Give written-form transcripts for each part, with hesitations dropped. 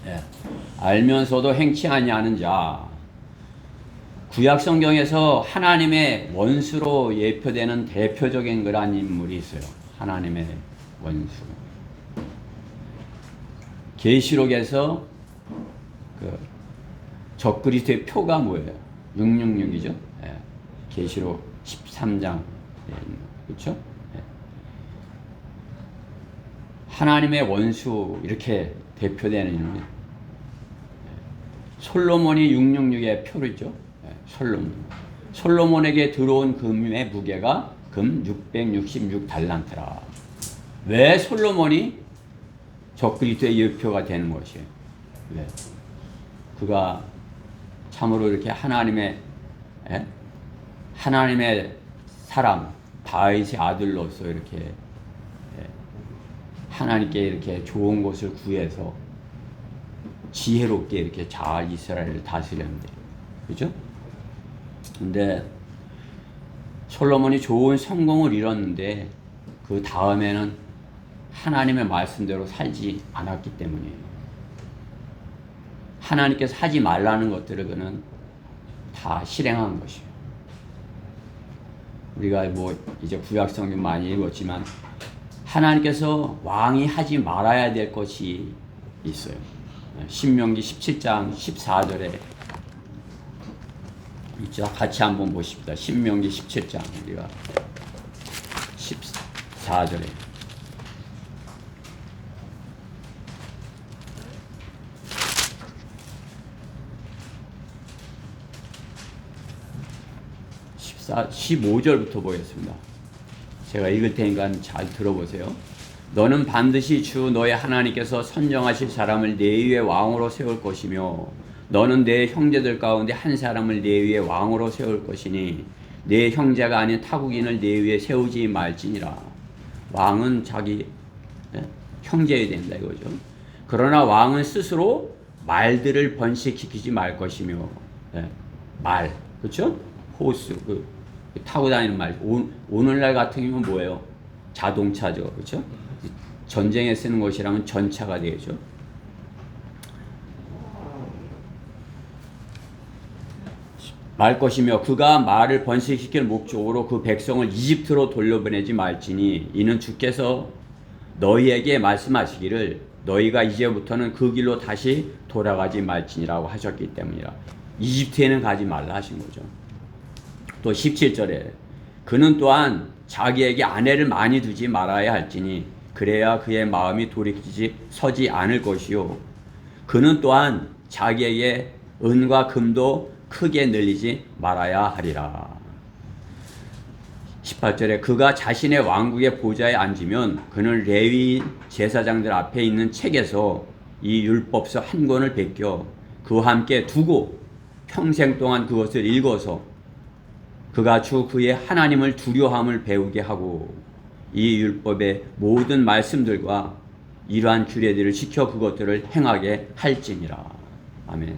예. 알면서도 행치 아니하는 자. 구약 성경에서 하나님의 원수로 예표되는 대표적인 그러한 인물이 있어요. 하나님의 원수. 계시록에서 그 적그리스도의 표가 뭐예요? 666이죠. 예. 계시록 13장. 그렇죠? 예. 하나님의 원수 이렇게 대표되는 인물. 솔로몬이 666의 표류죠. 솔로몬에게 들어온 금의 무게가 금 666달란트라. 왜 솔로몬이 적그리스도의 예표가 되는 것이에요? 왜? 그가 참으로 이렇게 하나님의 사람 다윗의 아들로서 이렇게 하나님께 이렇게 좋은 것을 구해서 지혜롭게 이렇게 잘 이스라엘을 다스렸는데, 그죠? 근데 솔로몬이 좋은 성공을 이뤘는데 그 다음에는 하나님의 말씀대로 살지 않았기 때문이에요. 하나님께서 하지 말라는 것들을 그는 다 실행한 것이에요. 우리가 뭐 이제 구약 성경 많이 읽었지만 하나님께서 왕이 하지 말아야 될 것이 있어요. 신명기 17장 14절에 있죠. 같이 한번 보십시다. 신명기 17장 우리가 14절에 자, 15절부터 보겠습니다. 제가 읽을 테니까 잘 들어보세요. 너는 반드시 주 너의 하나님께서 선정하실 사람을 내 위에 왕으로 세울 것이며 너는 내 형제들 가운데 한 사람을 내 위에 왕으로 세울 것이니 내 형제가 아닌 타국인을 내 위에 세우지 말지니라. 왕은 자기 형제여야 된다 이거죠. 그러나 왕은 스스로 말들을 번식시키지 말 것이며 말, 그렇죠? 호스, 타고 다니는 말. 오늘날 같은 경우는 뭐예요? 자동차죠. 그렇죠? 전쟁에 쓰는 것이라면 전차가 되죠. 말 것이며 그가 말을 번식시킬 목적으로 그 백성을 이집트로 돌려보내지 말지니 이는 주께서 너희에게 말씀하시기를 너희가 이제부터는 그 길로 다시 돌아가지 말지니라고 하셨기 때문이라. 이집트에는 가지 말라 하신 거죠. 또 17절에 그는 또한 자기에게 아내를 많이 두지 말아야 할지니 그래야 그의 마음이 돌이키지 서지 않을 것이요 그는 또한 자기에게 은과 금도 크게 늘리지 말아야 하리라. 18절에 그가 자신의 왕국의 보좌에 앉으면 그는 레위 제사장들 앞에 있는 책에서 이 율법서 한 권을 베껴 그와 함께 두고 평생 동안 그것을 읽어서 그가 주 그의 하나님을 두려움을 배우게 하고 이 율법의 모든 말씀들과 이러한 규례들을 지켜 그것들을 행하게 할지니라. 아멘.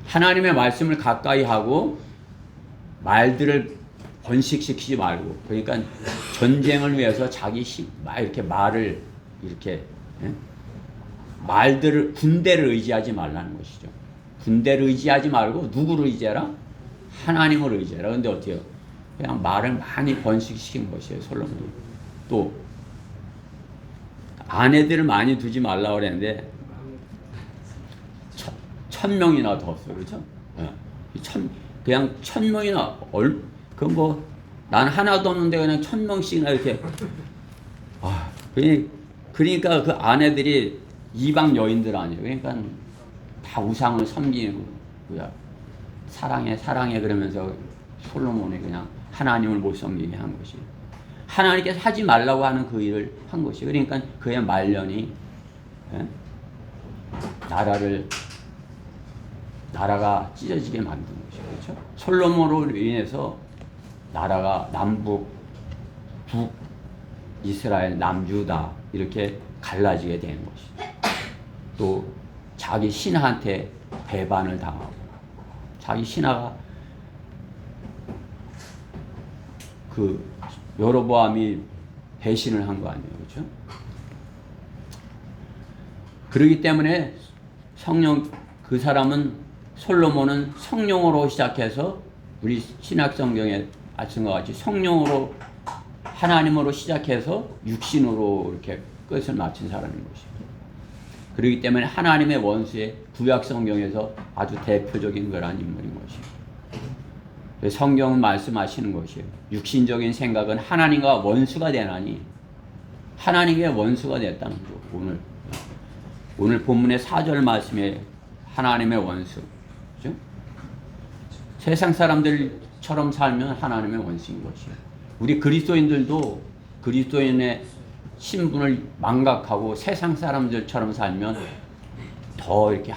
하나님의 말씀을 가까이 하고 말들을 번식시키지 말고, 그러니까 전쟁을 위해서 막 이렇게 말을 이렇게 말들을 군대를 의지하지 말라는 것이죠. 군대를 의지하지 말고 누구를 의지해라? 하나님을 의지해라. 근데 어때요? 그냥 말을 많이 번식시킨 것이에요, 솔로몬이. 또 아내들을 많이 두지 말라고 그랬는데 1000명이나 뒀어요. 그렇죠? 그냥 1000명이나 그건 뭐 난 하나도 없는데 그냥 1000명씩이나 이렇게 그러니까 그 아내들이 이방 여인들 아니에요. 그러니까 다 우상을 섬기는 거야. 사랑해 그러면서 솔로몬이 그냥 하나님을 못 섬기게 한 것이 하나님께서 하지 말라고 하는 그 일을 한 것이. 그러니까 그의 말년이 나라가 찢어지게 만든 것이죠. 그렇죠? 솔로몬으로 인해서 나라가 남북, 북, 이스라엘, 남유다 이렇게 갈라지게 되는 것이죠. 또 자기 신하한테 배반을 당하고 자기 신하가 그 여로보암이 배신을 한 거 아니에요. 그렇죠? 그렇기 때문에 성령 그 사람은 솔로몬은 성령으로 시작해서 우리 신약 성경에 아신 것 같이 성령으로 하나님으로 시작해서 육신으로 이렇게 끝을 마친 사람인 것이죠. 그렇기 때문에 하나님의 원수의 구약 성경에서 아주 대표적인 그러한 인물인 것이에요. 성경은 말씀하시는 것이에요. 육신적인 생각은 하나님과 원수가 되나니 하나님의 원수가 됐다는 거죠. 오늘 본문의 4절 말씀에 하나님의 원수, 그렇죠? 세상 사람들처럼 살면 하나님의 원수인 것이에요. 우리 그리스도인들도 그리스도인의 신분을 망각하고 세상 사람들처럼 살면 더 이렇게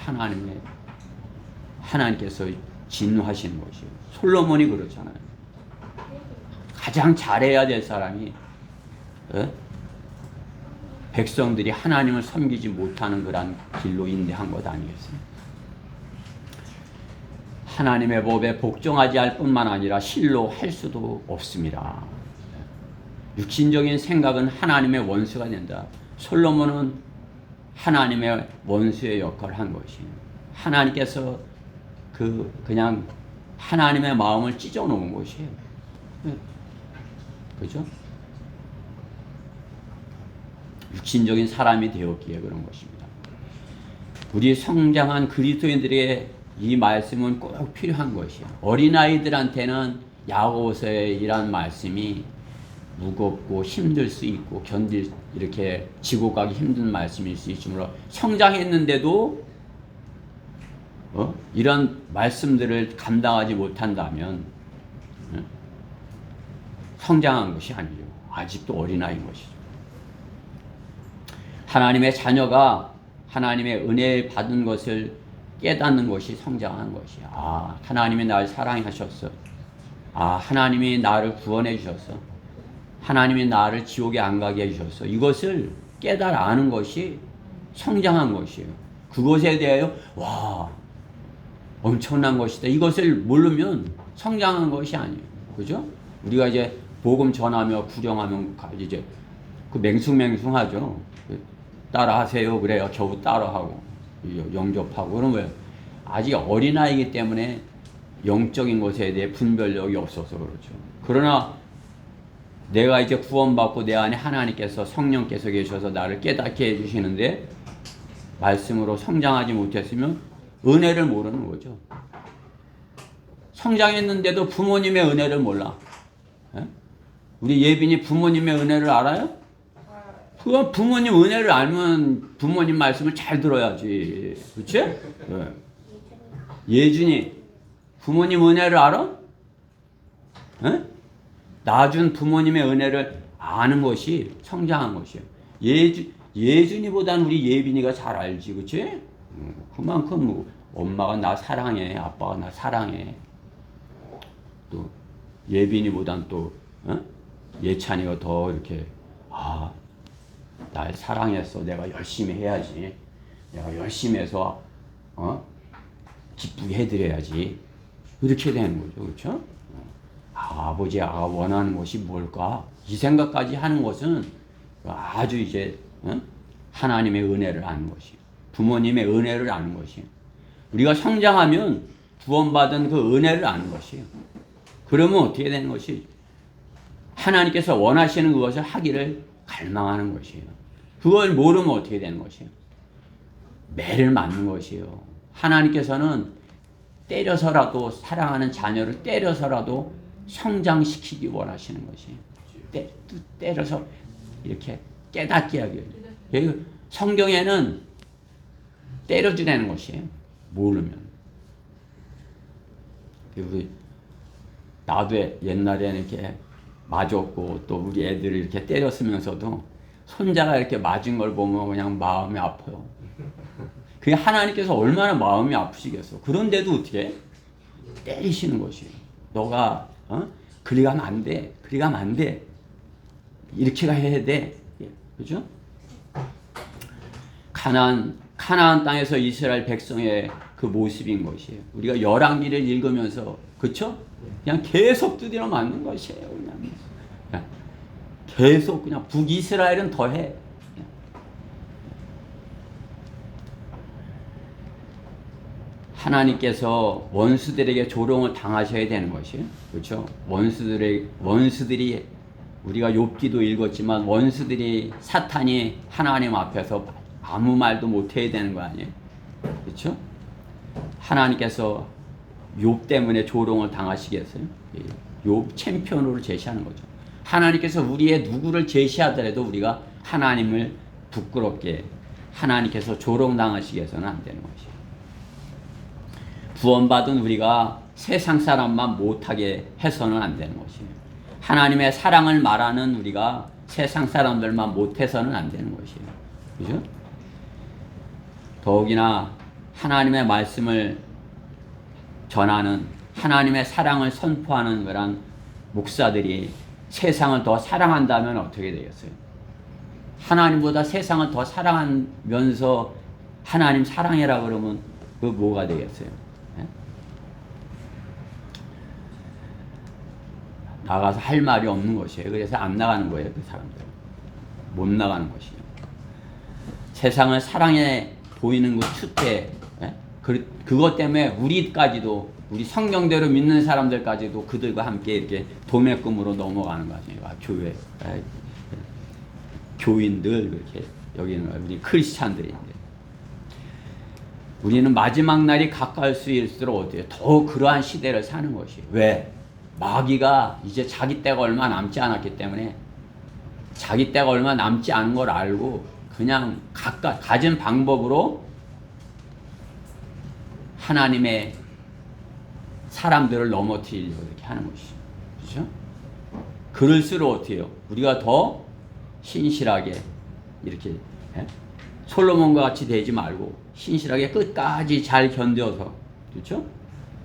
하나님께서 진노하시는 것이에요. 솔로몬이 그렇잖아요. 가장 잘해야 될 사람이 백성들이 하나님을 섬기지 못하는 그런 길로 인도한 것 아니겠습니까? 하나님의 법에 복종하지 할 뿐만 아니라 실로 할 수도 없습니다. 육신적인 생각은 하나님의 원수가 된다. 솔로몬은 하나님의 원수의 역할을 한 것이에요. 하나님께서 그냥 하나님의 마음을 찢어 놓은 것이에요. 그죠? 육신적인 사람이 되었기에 그런 것입니다. 우리 성장한 그리스도인들에게 이 말씀은 꼭 필요한 것이에요. 어린아이들한테는 야고보서의 이런 말씀이 무겁고 힘들 수 있고 이렇게 지고 가기 힘든 말씀일 수 있으므로 성장했는데도 이런 말씀들을 감당하지 못한다면 성장한 것이 아니죠. 아직도 어린아이인 것이죠. 하나님의 자녀가 하나님의 은혜 받은 것을 깨닫는 것이 성장하는 것이야. 하나님이 나를 사랑하셨어. 하나님이 나를 구원해 주셨어. 하나님이 나를 지옥에 안 가게 해주셨어. 이것을 깨달아 아는 것이 성장한 것이에요. 그것에 대하여 엄청난 것이다. 이것을 모르면 성장한 것이 아니에요. 그죠? 우리가 이제 복음 전하며 구령하면 이제 그 맹숭맹숭하죠. 따라하세요. 그래요. 겨우 따라하고 영접하고 그러면 왜? 아직 어린아이이기 때문에 영적인 것에 대해 분별력이 없어서 그렇죠. 그러나 내가 이제 구원받고 내 안에 하나님께서 성령께서 계셔서 나를 깨닫게 해주시는데 말씀으로 성장하지 못했으면 은혜를 모르는 거죠. 성장했는데도 부모님의 은혜를 몰라. 우리 예빈이 부모님의 은혜를 알아요? 그건 부모님 은혜를 알면 부모님 말씀을 잘 들어야지. 그렇지? 네. 예준이 부모님 은혜를 알아? 낳아준 부모님의 은혜를 아는 것이 성장한 것이에요. 예준이보다는 우리 예빈이가 잘 알지, 그렇지? 그만큼 엄마가 나 사랑해, 아빠가 나 사랑해. 또 예빈이보다는 또 예찬이가 더 이렇게 날 사랑했어. 내가 열심히 해야지. 내가 열심히 해서 기쁘게 해드려야지. 이렇게 되는 거죠, 그렇죠? 아버지가 원하는 것이 뭘까? 이 생각까지 하는 것은 아주 이제 하나님의 은혜를 아는 것이에요. 부모님의 은혜를 아는 것이에요. 우리가 성장하면 구원받은 그 은혜를 아는 것이에요. 그러면 어떻게 되는 것이 하나님께서 원하시는 그것을 하기를 갈망하는 것이에요. 그걸 모르면 어떻게 되는 것이에요? 매를 맞는 것이에요. 하나님께서는 때려서라도 사랑하는 자녀를 때려서라도 성장시키기 원하시는 것이에요. 때려서 이렇게 깨닫게 하기 위해서. 성경에는 때려주라는 것이에요. 모르면. 나도 옛날에는 이렇게 맞았고 또 우리 애들을 이렇게 때렸으면서도 손자가 이렇게 맞은 걸 보면 그냥 마음이 아파요. 그게 하나님께서 얼마나 마음이 아프시겠어. 그런데도 어떻게 때리시는 것이에요. 너가 그리 가면 안 돼. 그리 가면 안 돼. 이렇게 해야 돼. 그죠? 가나안 땅에서 이스라엘 백성의 그 모습인 것이에요. 우리가 열왕기를 읽으면서 그쵸? 그냥 계속 두드려 맞는 것이에요. 그냥 계속 그냥 북이스라엘은 더해. 하나님께서 원수들에게 조롱을 당하셔야 되는 것이에요. 그렇죠? 원수들이 우리가 욥기도 읽었지만 원수들이 사탄이 하나님 앞에서 아무 말도 못 해야 되는 거 아니에요? 그렇죠? 하나님께서 욥 때문에 조롱을 당하시겠어요? 욥 챔피언으로 제시하는 거죠. 하나님께서 우리의 누구를 제시하더라도 우리가 하나님을 부끄럽게 하나님께서 조롱당하시게 해서는 안 되는 것이에요. 구원받은 우리가 세상 사람만 못하게 해서는 안 되는 것이에요. 하나님의 사랑을 말하는 우리가 세상 사람들만 못해서는 안 되는 것이에요. 그죠? 더욱이나 하나님의 말씀을 전하는 하나님의 사랑을 선포하는 그런 목사들이 세상을 더 사랑한다면 어떻게 되겠어요? 하나님보다 세상을 더 사랑하면서 하나님 사랑해라 그러면 그 뭐가 되겠어요? 네? 나가서 할 말이 없는 것이에요. 그래서 안 나가는 거예요. 그 사람들은. 못 나가는 것이에요. 세상을 사랑해 보이는 그 추태, 네? 그것 때문에 우리까지도 우리 성경대로 믿는 사람들까지도 그들과 함께 이렇게 도매금으로 넘어가는 거죠. 교회, 교인들 그렇게 여기는 우리 크리스찬들인데 우리는 마지막 날이 가까울수록 어때요? 더 그러한 시대를 사는 것이. 왜? 마귀가 이제 자기 때가 얼마 남지 않았기 때문에 자기 때가 얼마 남지 않은 걸 알고 그냥 가진 방법으로 하나님의 사람들을 넘어뜨리려고 이렇게 하는 것이죠. 그렇죠? 그럴수록 어떻게 해요? 우리가 더 신실하게 이렇게 솔로몬과 같이 되지 말고 신실하게 끝까지 잘 견뎌서 그렇죠?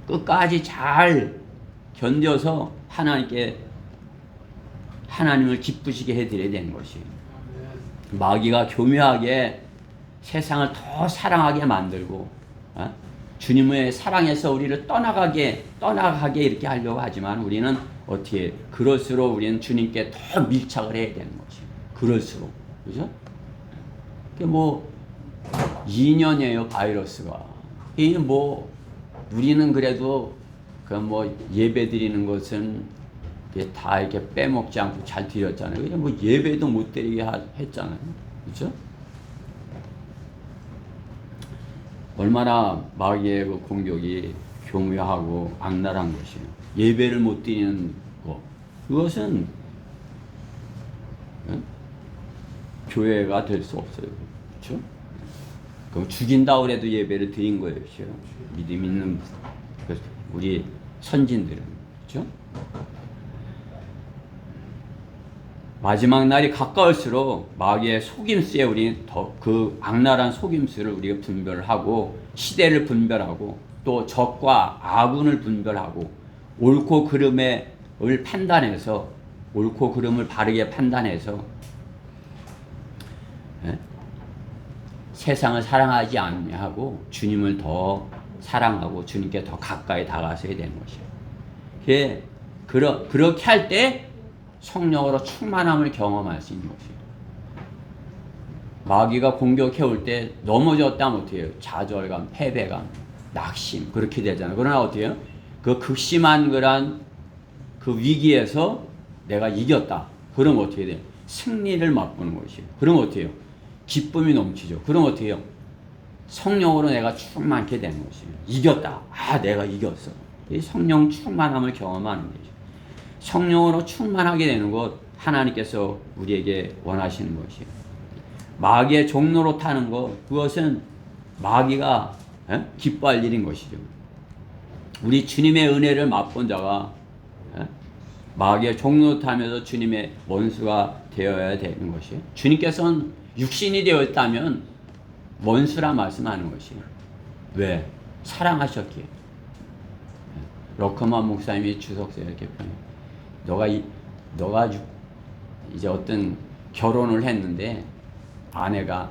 끝까지 잘 견뎌서 하나님을 기쁘시게 해드려야 되는 것이에요. 마귀가 교묘하게 세상을 더 사랑하게 만들고 주님의 사랑에서 우리를 떠나가게 이렇게 하려고 하지만 우리는 어떻게 그럴수록 우리는 주님께 더 밀착을 해야 되는 것이에요. 그럴수록 그죠? 그게 뭐 2년이에요 바이러스가. 이 뭐 우리는 그래도 그 뭐 예배 드리는 것은 다 이렇게 빼먹지 않고 잘 드렸잖아요. 그냥 뭐 예배도 못 드리게 했잖아요. 그죠? 얼마나 마귀의 그 공격이 교묘하고 악랄한 것이에요. 예배를 못 드리는 것. 그것은 교회가 될 수 없어요. 그렇죠? 그럼 죽인다 그래도 예배를 드린 거예요. 그렇죠? 믿음 있는 우리 선진들은. 그렇죠? 마지막 날이 가까울수록 마귀의 속임수에 우리 더 그 악랄한 속임수를 우리가 분별하고 시대를 분별하고 또 적과 아군을 분별하고 옳고 그름을 판단해서 옳고 그름을 바르게 판단해서 세상을 사랑하지 않냐고 주님을 더 사랑하고 주님께 더 가까이 다가서야 되는 것이에요. 그렇게 할 때 성령으로 충만함을 경험할 수 있는 것이에요. 마귀가 공격해올 때 넘어졌다면 어떻게 해요? 좌절감, 패배감, 낙심 그렇게 되잖아요. 그러나 어떻게 해요? 그 극심한 그 위기에서 내가 이겼다. 그러면 어떻게 돼요? 승리를 맛보는 것이에요. 그러면 어떻게 해요? 기쁨이 넘치죠. 그럼 어떻게 해요? 성령으로 내가 충만하게 되는 것이에요. 이겼다. 내가 이겼어. 이 성령 충만함을 경험하는 거죠. 성령으로 충만하게 되는 것 하나님께서 우리에게 원하시는 것이에요. 마귀의 종로로 타는 것 그것은 마귀가 기뻐할 일인 것이죠. 우리 주님의 은혜를 맛본 자가 마귀의 종로로 타면서 주님의 원수가 되어야 되는 것이에요. 주님께서는 육신이 되었다면 원수라 말씀하는 것이에요. 왜? 사랑하셨기에. 러커만 목사님이 주석서에 이렇게 표현해요. 너가 이제 어떤 결혼을 했는데 아내가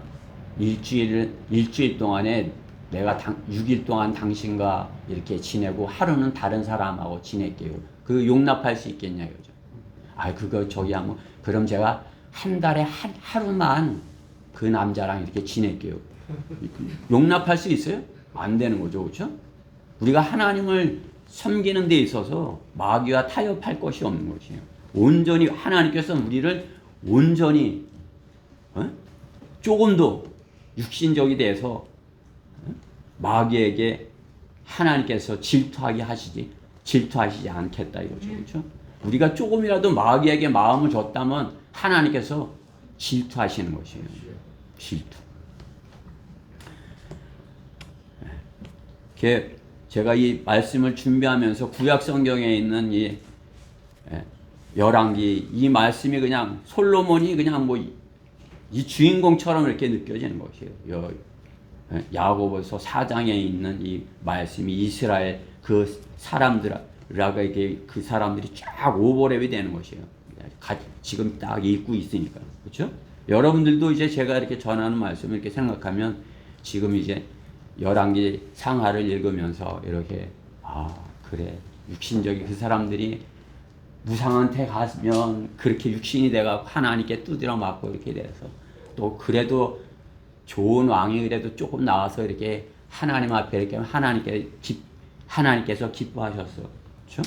일주일 동안에 내가 6일 동안 당신과 이렇게 지내고 하루는 다른 사람하고 지낼게요. 그 용납할 수 있겠냐 이거죠. 그거 저기 하면 그럼 제가 한 달에 하루만 그 남자랑 이렇게 지낼게요. 용납할 수 있어요? 안 되는 거죠. 그렇죠? 우리가 하나님을 섬기는 데 있어서 마귀와 타협할 것이 없는 것이에요. 온전히 하나님께서 우리를 온전히 조금도 육신적이 돼서 마귀에게 하나님께서 질투하시지 않겠다 이거죠. 그렇죠? 우리가 조금이라도 마귀에게 마음을 줬다면 하나님께서 질투하시는 것이에요. 질투. 제가 이 말씀을 준비하면서 구약 성경에 있는 이 열왕기 이 말씀이 그냥 솔로몬이 그냥 뭐 이 주인공처럼 이렇게 느껴지는 것이에요. 야고보서 4장에 있는 이 말씀이 이스라엘 그 사람들에게 그 사람들이 쫙 오버랩이 되는 것이에요. 지금 딱 읽고 있으니까. 그렇죠? 여러분들도 이제 제가 이렇게 전하는 말씀을 이렇게 생각하면 지금 이제 열왕기 상하를 읽으면서 이렇게 그래 육신적인 그 사람들이 무상한테 가면 그렇게 육신이 돼가 하나님께 두드려 맞고 이렇게 돼서 또 그래도 좋은 왕이 그래도 조금 나와서 이렇게 하나님 앞에 이렇게 하나님께서 기뻐하셨어. 그렇죠?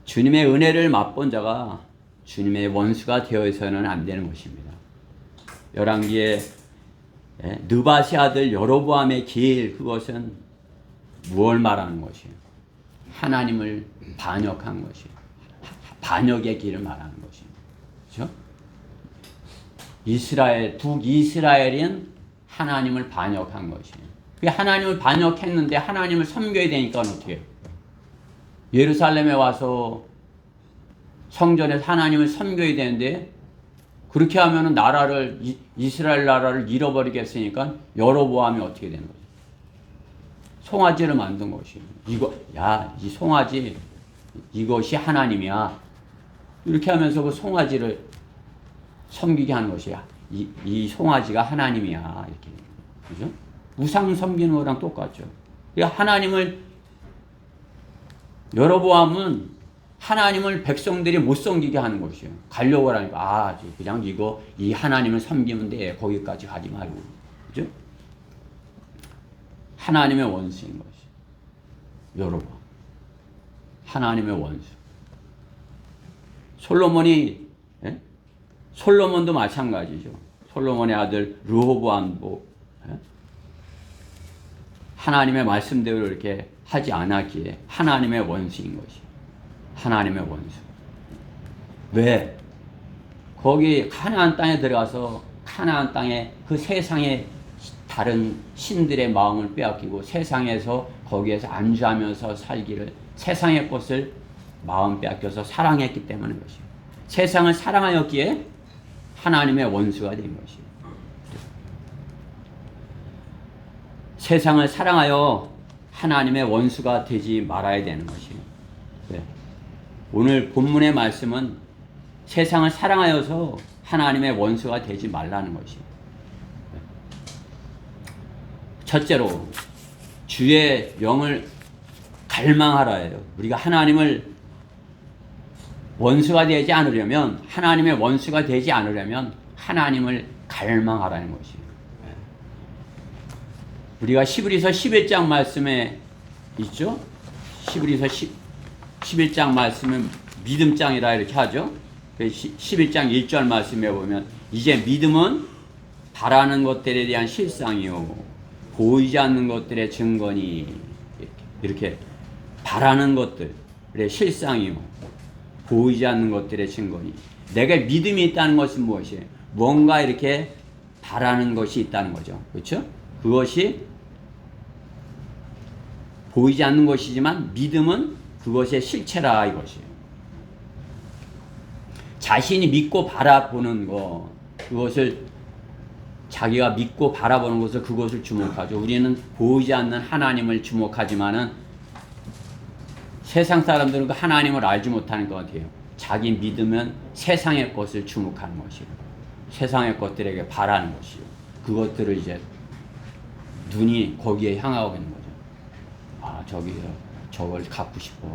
주님의 은혜를 맛본 자가 주님의 원수가 되어서는 안 되는 것입니다. 열왕기에 느바시 아들 여로보암의 길 그것은 무엇을 말하는 것이에요? 하나님을 반역한 것이에요. 반역의 길을 말하는 것이에요. 그렇죠? 북이스라엘인 하나님을 반역한 것이에요. 하나님을 반역했는데 하나님을 섬겨야 되니까 어떻게 해요? 예루살렘에 와서 성전에서 하나님을 섬겨야 되는데 그렇게 하면은 이스라엘 나라를 잃어버리겠으니까 여로보암이 어떻게 되는 거죠? 송아지를 만든 것이에요. 이 송아지 이것이 하나님이야. 이렇게 하면서 그 송아지를 섬기게 하는 것이야. 이 송아지가 하나님이야. 이렇게. 그죠? 우상 섬기는 거랑 똑같죠. 여로보암은 하나님을 백성들이 못 섬기게 하는 것이에요. 가려고 하니까, 그냥 이 하나님을 섬기면 돼. 거기까지 가지 말고. 그죠? 하나님의 원수인 것이. 여로보암. 하나님의 원수. 솔로몬도 마찬가지죠. 솔로몬의 아들 르호보암도 하나님의 말씀대로 이렇게 하지 않았기에 하나님의 원수인 것이. 하나님의 원수. 왜? 거기 가나안 땅에 들어가서 가나안 땅에 그 세상의 다른 신들의 마음을 빼앗기고 세상에서 거기에서 안주하면서 살기를 세상의 것을 마음 빼앗겨서 사랑했기 때문인 것이에요. 세상을 사랑하였기에 하나님의 원수가 된 것이에요. 세상을 사랑하여 하나님의 원수가 되지 말아야 되는 것이에요. 네. 오늘 본문의 말씀은 세상을 사랑하여서 하나님의 원수가 되지 말라는 것이에요. 네. 첫째로 주의 영을 갈망하라예요. 우리가 하나님을 원수가 되지 않으려면 하나님의 원수가 되지 않으려면 하나님을 갈망하라는 것이에요. 우리가 히브리서 11장 말씀에 있죠? 히브리서 11장 말씀은 믿음장이라 이렇게 하죠. 11장 1절 말씀에 보면 이제 믿음은 바라는 것들에 대한 실상이요 보이지 않는 것들의 증거니 이렇게 바라는 것들의 실상이요 보이지 않는 것들의 증거니 내가 믿음이 있다는 것은 무엇이에요? 뭔가 이렇게 바라는 것이 있다는 거죠. 그렇죠? 그것이 보이지 않는 것이지만 믿음은 그것의 실체라 이것이에요. 자신이 믿고 바라보는 것, 그것을 자기가 믿고 바라보는 것을 그것을 주목하죠. 우리는 보이지 않는 하나님을 주목하지만은 세상 사람들은 그 하나님을 알지 못하는 것 같아요. 자기 믿으면 세상의 것을 주목하는 것이에요. 세상의 것들에게 바라는 것이에요. 그것들을 이제 눈이 거기에 향하고 있는 거죠. 저걸 갖고 싶어.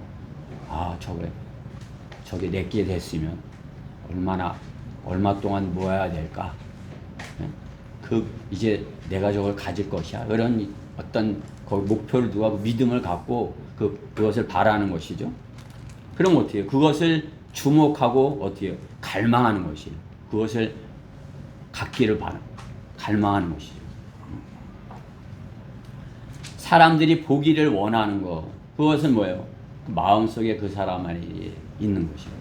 저게 내게 됐으면 얼마 동안 모아야 될까? 이제 내가 저걸 가질 것이야. 그런 어떤 거기 목표를 두고 믿음을 갖고 그것을 바라는 것이죠. 그럼 어떻게 해요? 그것을 주목하고 어떻게 해요? 갈망하는 것이에요. 그것을 갖기를 갈망하는 것이죠. 사람들이 보기를 원하는 것, 그것은 뭐예요? 마음속에 그 사람 안에 있는 것이에요.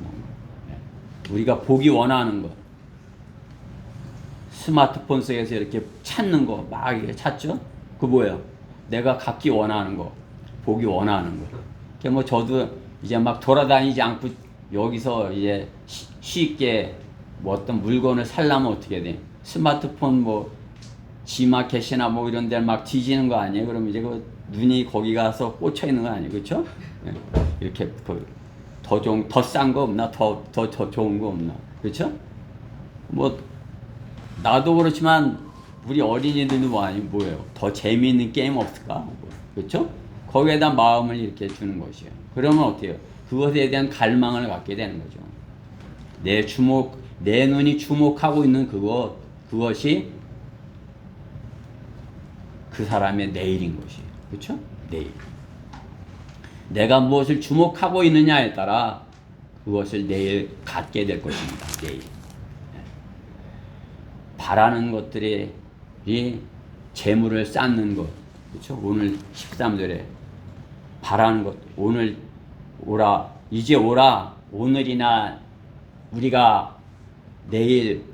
우리가 보기 원하는 것, 스마트폰 속에서 이렇게 찾는 거, 막 이렇게 찾죠? 그 뭐예요? 내가 갖기 원하는 거, 보기 원하는 거. 그게 뭐 저도 이제 막 돌아다니지 않고 여기서 이제 쉽게 뭐 어떤 물건을 살려면 어떻게 돼? 스마트폰 뭐 G마켓이나 뭐 이런 데 막 뒤지는 거 아니에요? 그럼 이제 그 눈이 거기 가서 꽂혀 있는 거 아니에요? 그렇죠? 이렇게 더 싼 거 없나? 더 좋은 거 없나? 그렇죠? 뭐 나도 그렇지만 우리 어린이들도 뭐예요? 더 재미있는 게임 없을까? 그렇죠? 거기에다 마음을 이렇게 주는 것이에요. 그러면 어때요? 그것에 대한 갈망을 갖게 되는 거죠. 내 눈이 주목하고 있는 그것이 그 사람의 내일인 것이에요. 그렇죠? 내일. 내가 무엇을 주목하고 있느냐에 따라 그것을 내일 갖게 될 것입니다. 내일. 바라는 것들이 재물을 쌓는 것. 그렇죠? 오늘 13절에 바라는 것. 오늘 오라. 이제 오라. 오늘이나 우리가 내일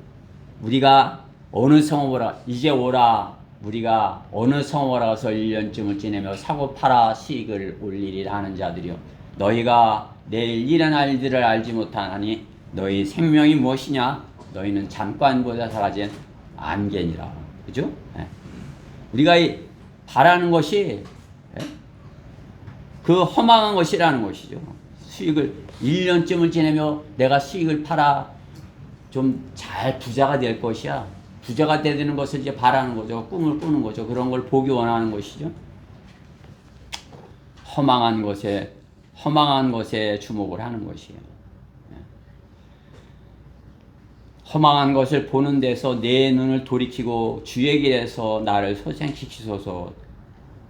우리가 어느 성읍 오라. 이제 오라. 우리가 어느 성읍 가서 1년쯤을 지내며 사고 팔아 수익을 올리리라 하는 자들이여, 너희가 내일 일어날 일들을 알지 못하나니 너희 생명이 무엇이냐? 너희는 잠깐보다 사라진 안개니라. 그죠? 우리가 바라는 것이 그 허망한 것이라는 것이죠. 수익을 1년쯤을 지내며 내가 수익을 팔아 좀 잘 부자가 될 것이야. 부자가 되는 것을 이제 바라는 거죠. 꿈을 꾸는 거죠. 그런 걸 보기 원하는 것이죠. 허망한 것에 주목을 하는 것이에요. 허망한 것을 보는 데서 내 눈을 돌이키고 주의 길에서 나를 소생시키소서.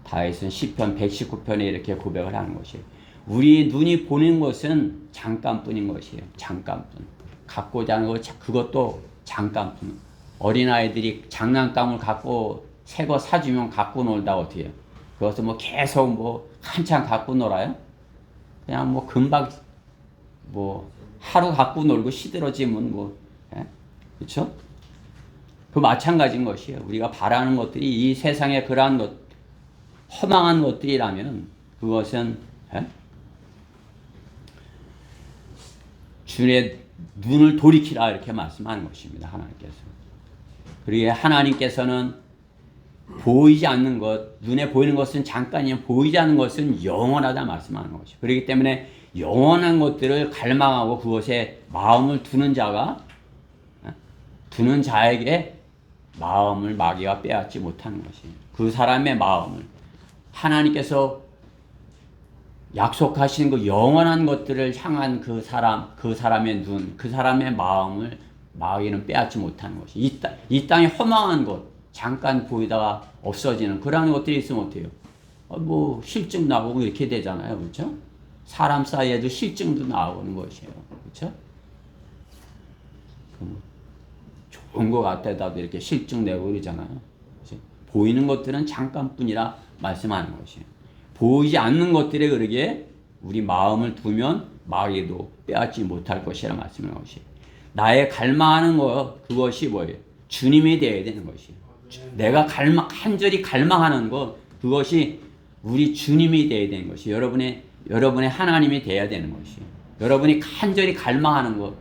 다윗은 시편 119편에 이렇게 고백을 하는 것이에요. 우리 눈이 보는 것은 잠깐뿐인 것이에요. 잠깐뿐. 갖고자 하는 것, 그것도 잠깐뿐. 어린아이들이 장난감을 갖고 새 거 사주면 갖고 놀다 어떻게 해요? 그것을 뭐 계속 뭐 한참 갖고 놀아요? 그냥 뭐 금방 뭐 하루 갖고 놀고 시들어지면 뭐, 그렇죠? 그 마찬가지인 것이에요. 우리가 바라는 것들이 이 세상에 그러한 것, 허망한 것들이라면 그것은 주의 눈을 돌이키라 이렇게 말씀하는 것입니다. 하나님께서. 그리고 하나님께서는 보이지 않는 것, 눈에 보이는 것은 잠깐이면 보이지 않는 것은 영원하다 말씀하는 것이죠. 그렇기 때문에 영원한 것들을 갈망하고 그것에 마음을 두는 자에게 마음을 마귀가 빼앗지 못하는 것이에요. 그 사람의 마음을 하나님께서 약속하신 그 영원한 것들을 향한 그 사람의 눈, 그 사람의 마음을 마귀는 빼앗지 못하는 것이. 이 땅에 허망한 것, 잠깐 보이다가 없어지는 그런 것들이 있으면 어때요? 뭐 실증 나고 이렇게 되잖아요. 그렇죠? 사람 사이에도 실증도 나오는 것이에요. 그렇죠? 좋은 것 같다도 이렇게 실증 내고 그러잖아요. 그렇죠? 보이는 것들은 잠깐뿐이라 말씀하는 것이에요. 보이지 않는 것들에 그러기에 우리 마음을 두면 마귀도 빼앗지 못할 것이라 말씀하는 것이에요. 나의 갈망하는 것, 그것이 뭐예요? 주님이 되어야 되는 것이에요. 내가 간절히 갈망하는 것, 그것이 우리 주님이 되어야 되는 것이에요. 여러분의 하나님이 되어야 되는 것이에요. 여러분이 간절히 갈망하는 것,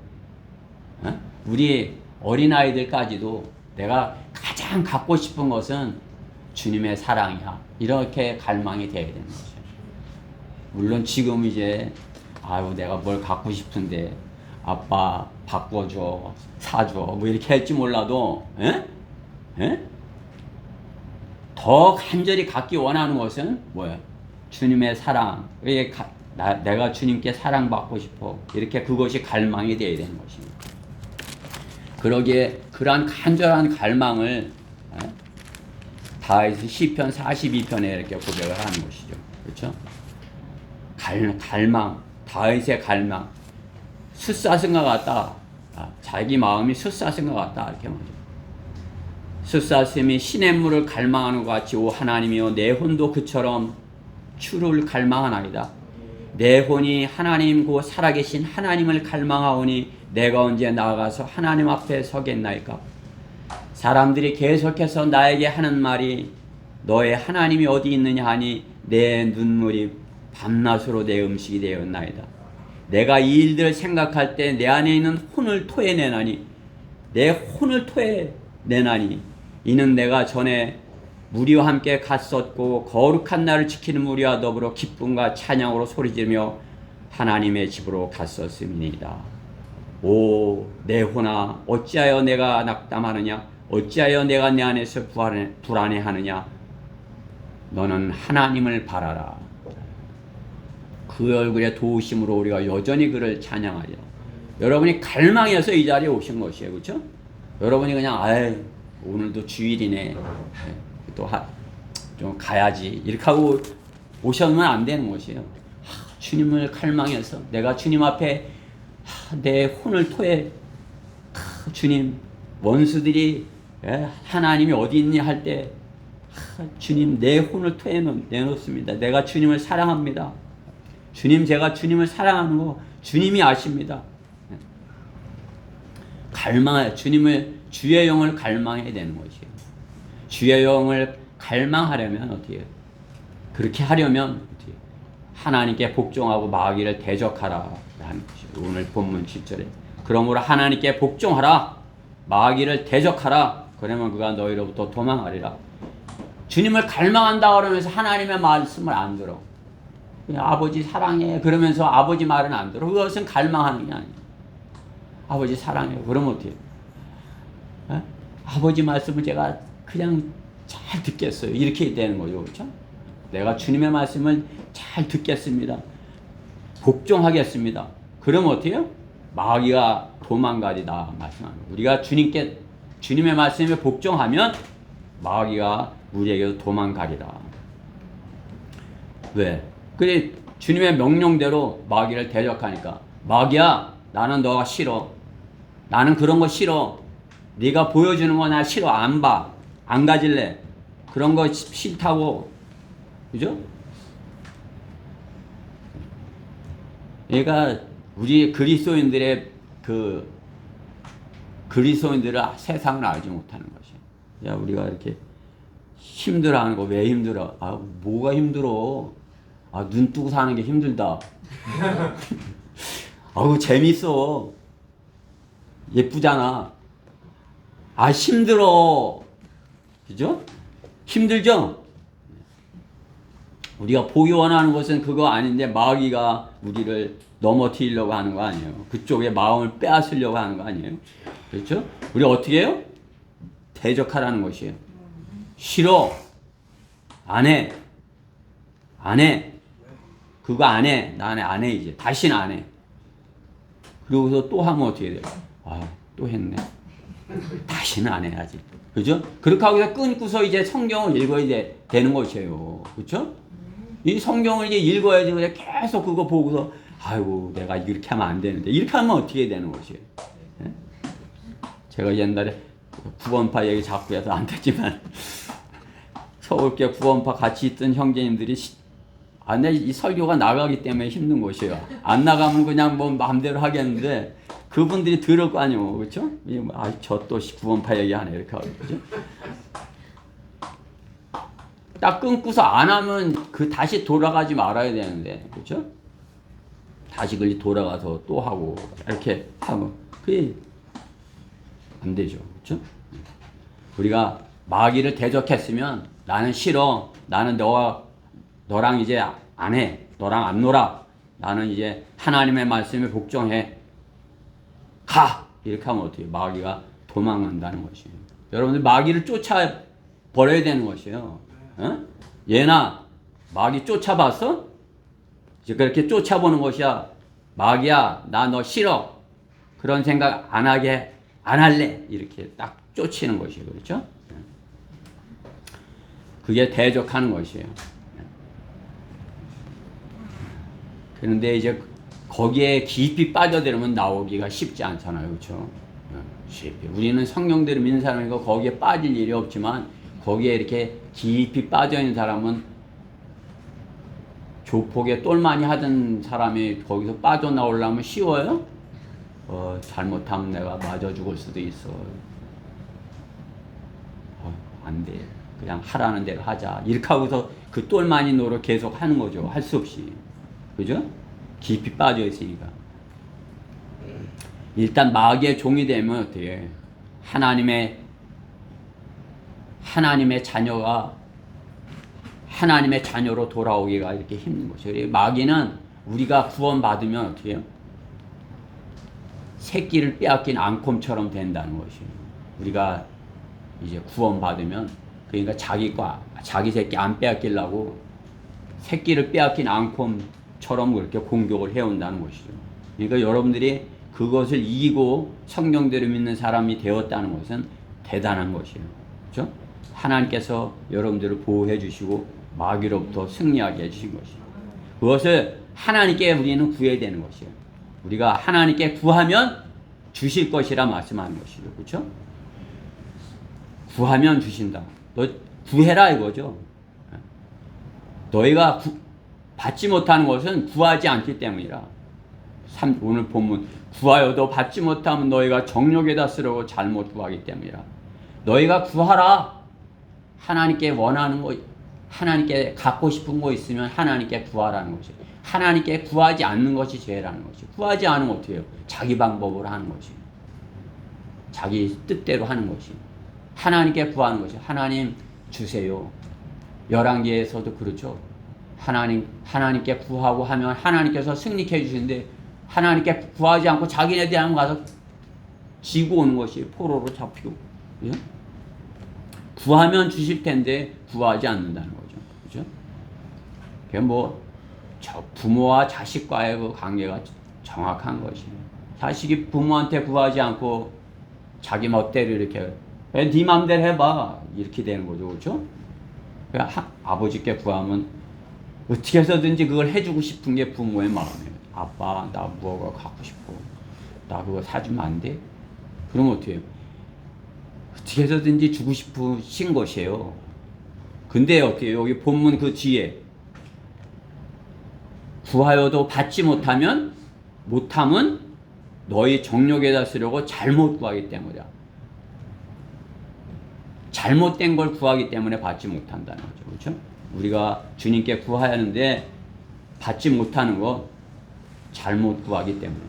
우리 어린아이들까지도 내가 가장 갖고 싶은 것은 주님의 사랑이야. 이렇게 갈망이 되어야 되는 것이에요. 물론 지금 이제 내가 뭘 갖고 싶은데 아빠 바꿔줘, 사줘, 뭐 이렇게 할지 몰라도, 더 간절히 갖기 원하는 것은 뭐야? 주님의 사랑. 내가 주님께 사랑받고 싶어. 이렇게 그것이 갈망이 되어야 되는 것입니다. 그러기에 그러한 간절한 갈망을 다윗이 시편 42편에 이렇게 고백을 하는 것이죠. 그렇죠? 갈망, 다윗의 갈망, 숫사슴 것 같다. 자기 마음이 숫사슴 것 같다. 이렇게 말이죠. 숫사슴이 시냇물을 갈망하는 것 같이 오 하나님이여 내 혼도 그처럼 주를 갈망하나이다. 내 혼이 하나님 곧 살아계신 하나님을 갈망하오니 내가 언제 나아가서 하나님 앞에 서겠나이까. 사람들이 계속해서 나에게 하는 말이 너의 하나님이 어디 있느냐 하니 내 눈물이 밤낮으로 내 음식이 되었나이다. 내가 이 일들을 생각할 때 내 안에 있는 혼을 토해내나니 내 혼을 토해내나니 이는 내가 전에 무리와 함께 갔었고 거룩한 날을 지키는 무리와 더불어 기쁨과 찬양으로 소리지르며 하나님의 집으로 갔었음이니이다. 오 내 혼아 어찌하여 내가 낙담하느냐 어찌하여 내가 내 안에서 불안해하느냐 너는 하나님을 바라라. 그 얼굴의 도우심으로 우리가 여전히 그를 찬양하려. 여러분이 갈망해서 이 자리에 오신 것이에요. 그렇죠? 여러분이 그냥 오늘도 주일이네 또 좀 가야지 이렇게 하고 오셨으면 안 되는 것이에요. 주님을 갈망해서 내가 주님 앞에 내 혼을 토해 주님 원수들이 하나님이 어디 있니 할 때 주님 내 혼을 토해 내놓습니다. 내가 주님을 사랑합니다. 주님 제가 주님을 사랑하는 거 주님이 아십니다. 갈망해 주님을 주의 영을 갈망해야 되는 것이에요. 주의 영을 갈망하려면 어떻게 해요? 그렇게 하려면 어떻게 해요? 하나님께 복종하고 마귀를 대적하라 라는 것이에요. 오늘 본문 7절에 그러므로 하나님께 복종하라 마귀를 대적하라 그러면 그가 너희로부터 도망하리라. 주님을 갈망한다 그러면서 하나님의 말씀을 안 들어. 그냥 아버지 사랑해 그러면서 아버지 말은 안 들어. 그것은 갈망하는 게 아니에요. 아버지 사랑해 그러면 어떻게 해요? 아버지 말씀을 제가 그냥 잘 듣겠어요. 이렇게 되는 거죠. 그렇죠? 내가 주님의 말씀을 잘 듣겠습니다. 복종하겠습니다. 그러면 어떻게 해요? 마귀가 도망가리다 말씀합니다. 우리가 주님의 말씀에 복종하면 마귀가 우리에게서 도망가리라. 왜? 그래 주님의 명령대로 마귀를 대적하니까 마귀야 나는 너가 싫어. 나는 그런 거 싫어. 네가 보여주는 거 나 싫어. 안 봐. 안 가질래. 그런 거 싫다고. 그죠? 그러니까 우리 그리스도인들의 그리스도인들을 세상을 알지 못하는 것이야. 야, 우리가 이렇게 힘들어하는 거 왜 힘들어? 뭐가 힘들어? 눈 뜨고 사는 게 힘들다. 재밌어. 예쁘잖아. 힘들어. 그죠? 힘들죠? 우리가 보기 원하는 것은 그거 아닌데 마귀가 우리를 넘어뜨리려고 하는 거 아니에요. 그쪽에 마음을 빼앗으려고 하는 거 아니에요. 그렇죠? 우리 어떻게 해요? 대적하라는 것이에요. 싫어. 안 해. 안 해. 그거 안 해. 나는 안 해 이제. 다시는 안 해. 그러고서 또 하면 어떻게 돼요? 또 했네. 다시는 안 해야지. 그죠? 그렇게 하고 끊고서 이제 성경을 읽어야 되는 것이에요. 그렇죠? 이 성경을 이제 읽어야지. 그냥 계속 그거 보고서 내가 이렇게 하면 안 되는데 이렇게 하면 어떻게 되는 것이에요? 네? 제가 옛날에 구원파 얘기 자꾸 해서 안 되지만 서울교 구원파 같이 있던 형제님들이 이 설교가 나가기 때문에 힘든 것이에요. 안 나가면 그냥 뭐 마음대로 하겠는데 그분들이 들을 거 아니에요. 그렇죠? 저 또 구원파 얘기하네 이렇게 하고 그렇죠? 딱 끊고서 안 하면 다시 돌아가지 말아야 되는데 그렇죠? 다시 돌아가서 또 하고 이렇게 하면 그게 안 되죠. 그렇죠? 우리가 마귀를 대적했으면 나는 싫어. 나는 너랑 이제 안 해. 너랑 안 놀아. 나는 이제 하나님의 말씀에 복종해. 가! 이렇게 하면 어떻게 해요? 마귀가 도망간다는 것이에요. 여러분들 마귀를 쫓아버려야 되는 것이에요. 얘나 마귀 쫓아봤어? 이제 그렇게 쫓아보는 것이야. 마귀야 나 너 싫어. 그런 생각 안 할래. 이렇게 딱 쫓이는 것이에요. 그렇죠? 그게 대적하는 것이에요. 그런데 이제 거기에 깊이 빠져들면 나오기가 쉽지 않잖아요. 그렇죠? 쉽이. 우리는 성령대로 믿는 사람이고 거기에 빠질 일이 없지만 거기에 이렇게 깊이 빠져있는 사람은 조폭에 똘마니 하던 사람이 거기서 빠져나오려면 쉬워요? 잘못하면 내가 맞아 죽을 수도 있어. 안 돼. 그냥 하라는 대로 하자. 이렇게 하고서 그 똘마니 노릇 계속 하는 거죠. 할 수 없이. 그죠? 깊이 빠져 있으니까. 일단 마귀의 종이 되면 어떻게 하나님의 자녀가 하나님의 자녀로 돌아오기가 이렇게 힘든 것이에요. 마귀는 우리가 구원받으면 어떻게 해요? 새끼를 빼앗긴 앙콤처럼 된다는 것이에요. 우리가 이제 구원받으면 그러니까 자기 새끼 안 빼앗기려고 새끼를 빼앗긴 앙콤처럼 그렇게 공격을 해온다는 것이죠. 그러니까 여러분들이 그것을 이기고 성경대로 믿는 사람이 되었다는 것은 대단한 것이에요. 그렇죠? 하나님께서 여러분들을 보호해 주시고 마귀로부터 승리하게 해주신 것이에요. 그것을 하나님께 우리는 구해야 되는 것이에요. 우리가 하나님께 구하면 주실 것이라 말씀하는 것이죠. 그렇죠? 구하면 주신다. 너 구해라 이거죠. 너희가 받지 못하는 것은 구하지 않기 때문이라. 오늘 본문 구하여도 받지 못하면 너희가 정욕에다 쓰려고 잘못 구하기 때문이라. 너희가 구하라. 하나님께 원하는 거, 하나님께 갖고 싶은 거 있으면 하나님께 구하라는 것이. 하나님께 구하지 않는 것이 죄라는 것이. 구하지 않으면 어떻게 해요? 자기 방법으로 하는 것이. 자기 뜻대로 하는 것이. 하나님께 구하는 것이. 하나님 주세요. 열왕기에서도 그렇죠. 하나님께 구하고 하면 하나님께서 승리케 해주시는데 하나님께 구하지 않고 자기네 대한 가서 지고 오는 것이 포로로 잡히고. 예? 구하면 주실 텐데 구하지 않는다는 거죠. 그죠? 그게 부모와 자식과의 그 관계가 정확한 것이에요. 자식이 부모한테 구하지 않고 자기 멋대로 이렇게 네 맘대로 해봐 이렇게 되는 거죠. 그렇죠? 아버지께 구하면 어떻게 해서든지 그걸 해주고 싶은 게 부모의 마음이에요. 아빠 나 무엇가 갖고 싶어. 나 그거 사주면 안 돼? 그러면 어떻게 해요? 어떻게 해서든지 주고 싶으신 것이에요. 근데 어떻게 여기 본문 그 뒤에 구하여도 받지 못하면 너희 정욕에다 쓰려고 잘못 구하기 때문이야. 잘못된 걸 구하기 때문에 받지 못한다는 거죠. 그렇죠? 우리가 주님께 구해야 하는데 받지 못하는 거 잘못 구하기 때문에.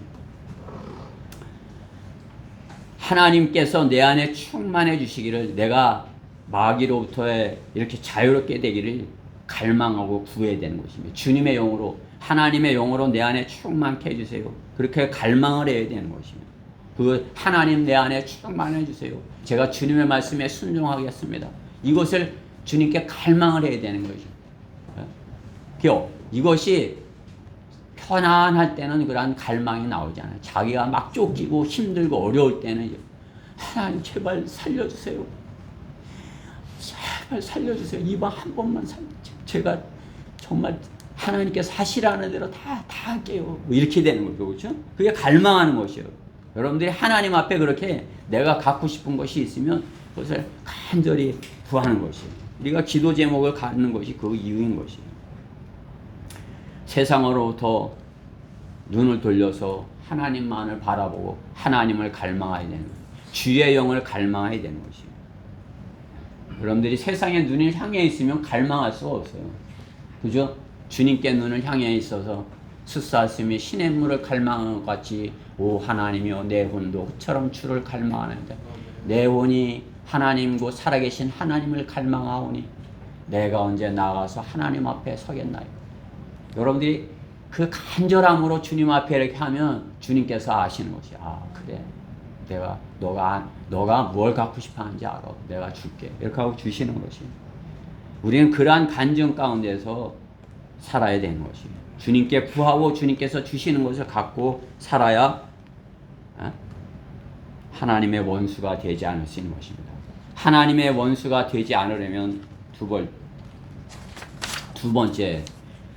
하나님께서 내 안에 충만해 주시기를 내가 마귀로부터의 이렇게 자유롭게 되기를 갈망하고 구해야 되는 것입니다. 주님의 영으로 하나님의 영으로 내 안에 충만케 해주세요. 그렇게 갈망을 해야 되는 것입니다. 그 하나님 내 안에 충만해 주세요. 제가 주님의 말씀에 순종하겠습니다. 이것을 주님께 갈망을 해야 되는 거죠. 이것이 편안할 때는 그런 갈망이 나오지 않아요. 자기가 막 쫓기고 힘들고 어려울 때는 하나님 제발 살려주세요. 제발 살려주세요. 이번 한 번만 제가 정말 하나님께서 하시라는 대로 다 할게요. 이렇게 되는 거죠. 그렇죠? 그게 갈망하는 것이에요. 여러분들이 하나님 앞에 그렇게 내가 갖고 싶은 것이 있으면 그것을 간절히 구하는 것이에요. 우리가 기도 제목을 갖는 것이 그 이유인 것이에요. 세상으로부터 눈을 돌려서 하나님만을 바라보고 하나님을 갈망해야 되는 거예요. 주의 영을 갈망해야 되는 것이에요. 여러분들이 세상에 눈을 향해 있으면 갈망할 수가 없어요. 그죠? 주님께 눈을 향해 있어서 숫사슴이 시냇물을 갈망하는 것 같이 오 하나님이여 내魂도 그처럼 주를 갈망하는데 내魂이 하나님고 살아계신 하나님을 갈망하오니 내가 언제 나가서 하나님 앞에 서겠나요? 여러분들이 그 간절함으로 주님 앞에 이렇게 하면 주님께서 아시는 것이 그래 너가 뭘 갖고 싶어 하는지 알아. 내가 줄게. 이렇게 하고 주시는 것이. 우리는 그러한 간증 가운데서 살아야 되는 것이. 주님께 구하고 주님께서 주시는 것을 갖고 살아야 하나님의 원수가 되지 않을 수 있는 것입니다. 하나님의 원수가 되지 않으려면 두 번째,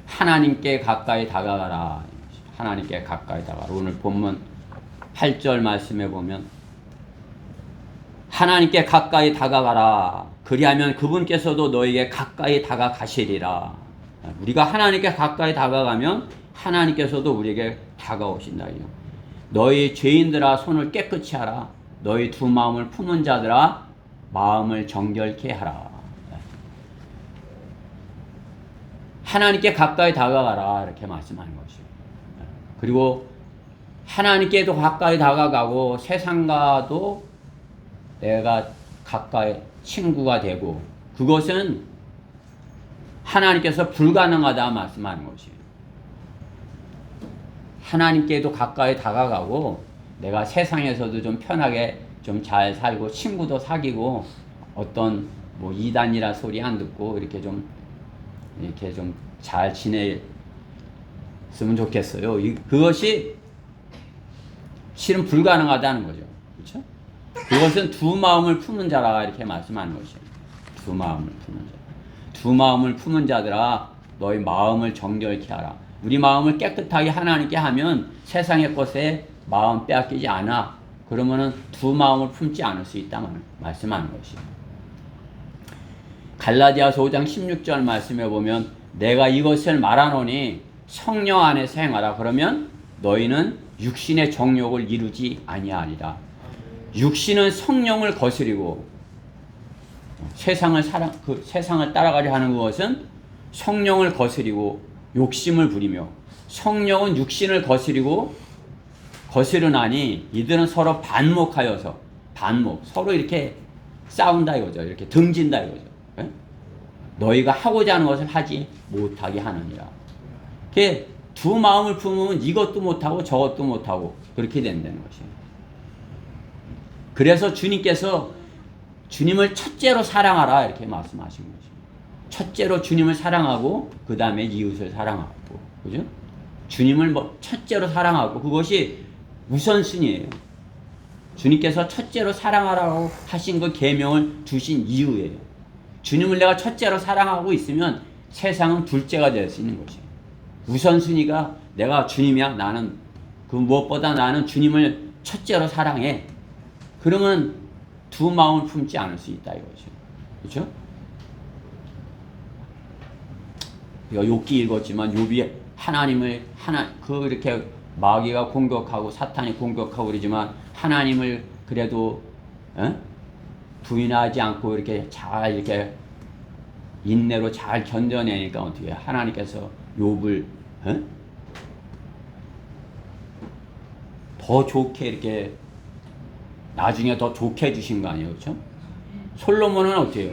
하나님께 가까이 다가가라. 하나님께 가까이 다가가라. 오늘 본문 8절 말씀에 보면 하나님께 가까이 다가가라. 그리하면 그분께서도 너에게 가까이 다가가시리라. 우리가 하나님께 가까이 다가가면 하나님께서도 우리에게 다가오신다. 너희 죄인들아 손을 깨끗이 하라. 너희 두 마음을 품은 자들아 마음을 정결케 하라. 하나님께 가까이 다가가라 이렇게 말씀하는 것이요. 그리고 하나님께도 가까이 다가가고 세상과도 내가 가까이 친구가 되고 그것은 하나님께서 불가능하다 말씀하는 것이에요. 하나님께도 가까이 다가가고 내가 세상에서도 좀 편하게 좀 잘 살고 친구도 사귀고 어떤 뭐 이단이라 소리 안 듣고 이렇게 좀 잘 지냈으면 좋겠어요. 그것이 실은 불가능하다는 거죠. 그렇죠? 그것은 두 마음을 품은 자라 이렇게 말씀하는 것이에요. 두 마음을 품은 자. 두 마음을 품은 자들아 너희 마음을 정결케 하라. 우리 마음을 깨끗하게 하나님께 하면 세상의 것에 마음 빼앗기지 않아. 그러면은 두 마음을 품지 않을 수 있다는 말씀하는 것이에요. 갈라디아서 5장 16절 말씀에 보면 내가 이것을 말하노니 성령 안에서 행하라. 그러면 너희는 육신의 정욕을 이루지 아니하리라. 육신은 성령을 거스리고 세상을 따라가려 하는 것은 성령을 거스리고 욕심을 부리며 성령은 육신을 거스르나니 이들은 서로 반목하여서 서로 이렇게 싸운다 이거죠. 이렇게 등진다 이거죠. 예? 너희가 하고자 하는 것을 하지 못하게 하느니라. 두 마음을 품으면 이것도 못하고 저것도 못하고 그렇게 된다는 것이에요. 그래서 주님께서 주님을 첫째로 사랑하라 이렇게 말씀하신 거죠. 첫째로 주님을 사랑하고 그 다음에 이웃을 사랑하고, 그죠? 주님을 첫째로 사랑하고 그것이 우선순위예요. 주님께서 첫째로 사랑하라고 하신 그 계명을 두신 이유예요. 주님을 내가 첫째로 사랑하고 있으면 세상은 둘째가 될 수 있는 것이에요. 우선순위가 내가 주님이야. 나는 그 무엇보다 나는 주님을 첫째로 사랑해. 그러면 두 마음을 품지 않을 수 있다 이거죠. 그렇죠? 우리가 욥기 읽었지만 욥이 하나님을 이렇게 마귀가 공격하고 사탄이 공격하고 그러지만 하나님을 그래도 부인하지 않고 이렇게 잘 이렇게 인내로 잘 견뎌내니까 어떻게 하나님께서 욥을 더 좋게 이렇게 나중에 더 좋게 해주신 거 아니에요, 그렇죠? 솔로몬은 어때요?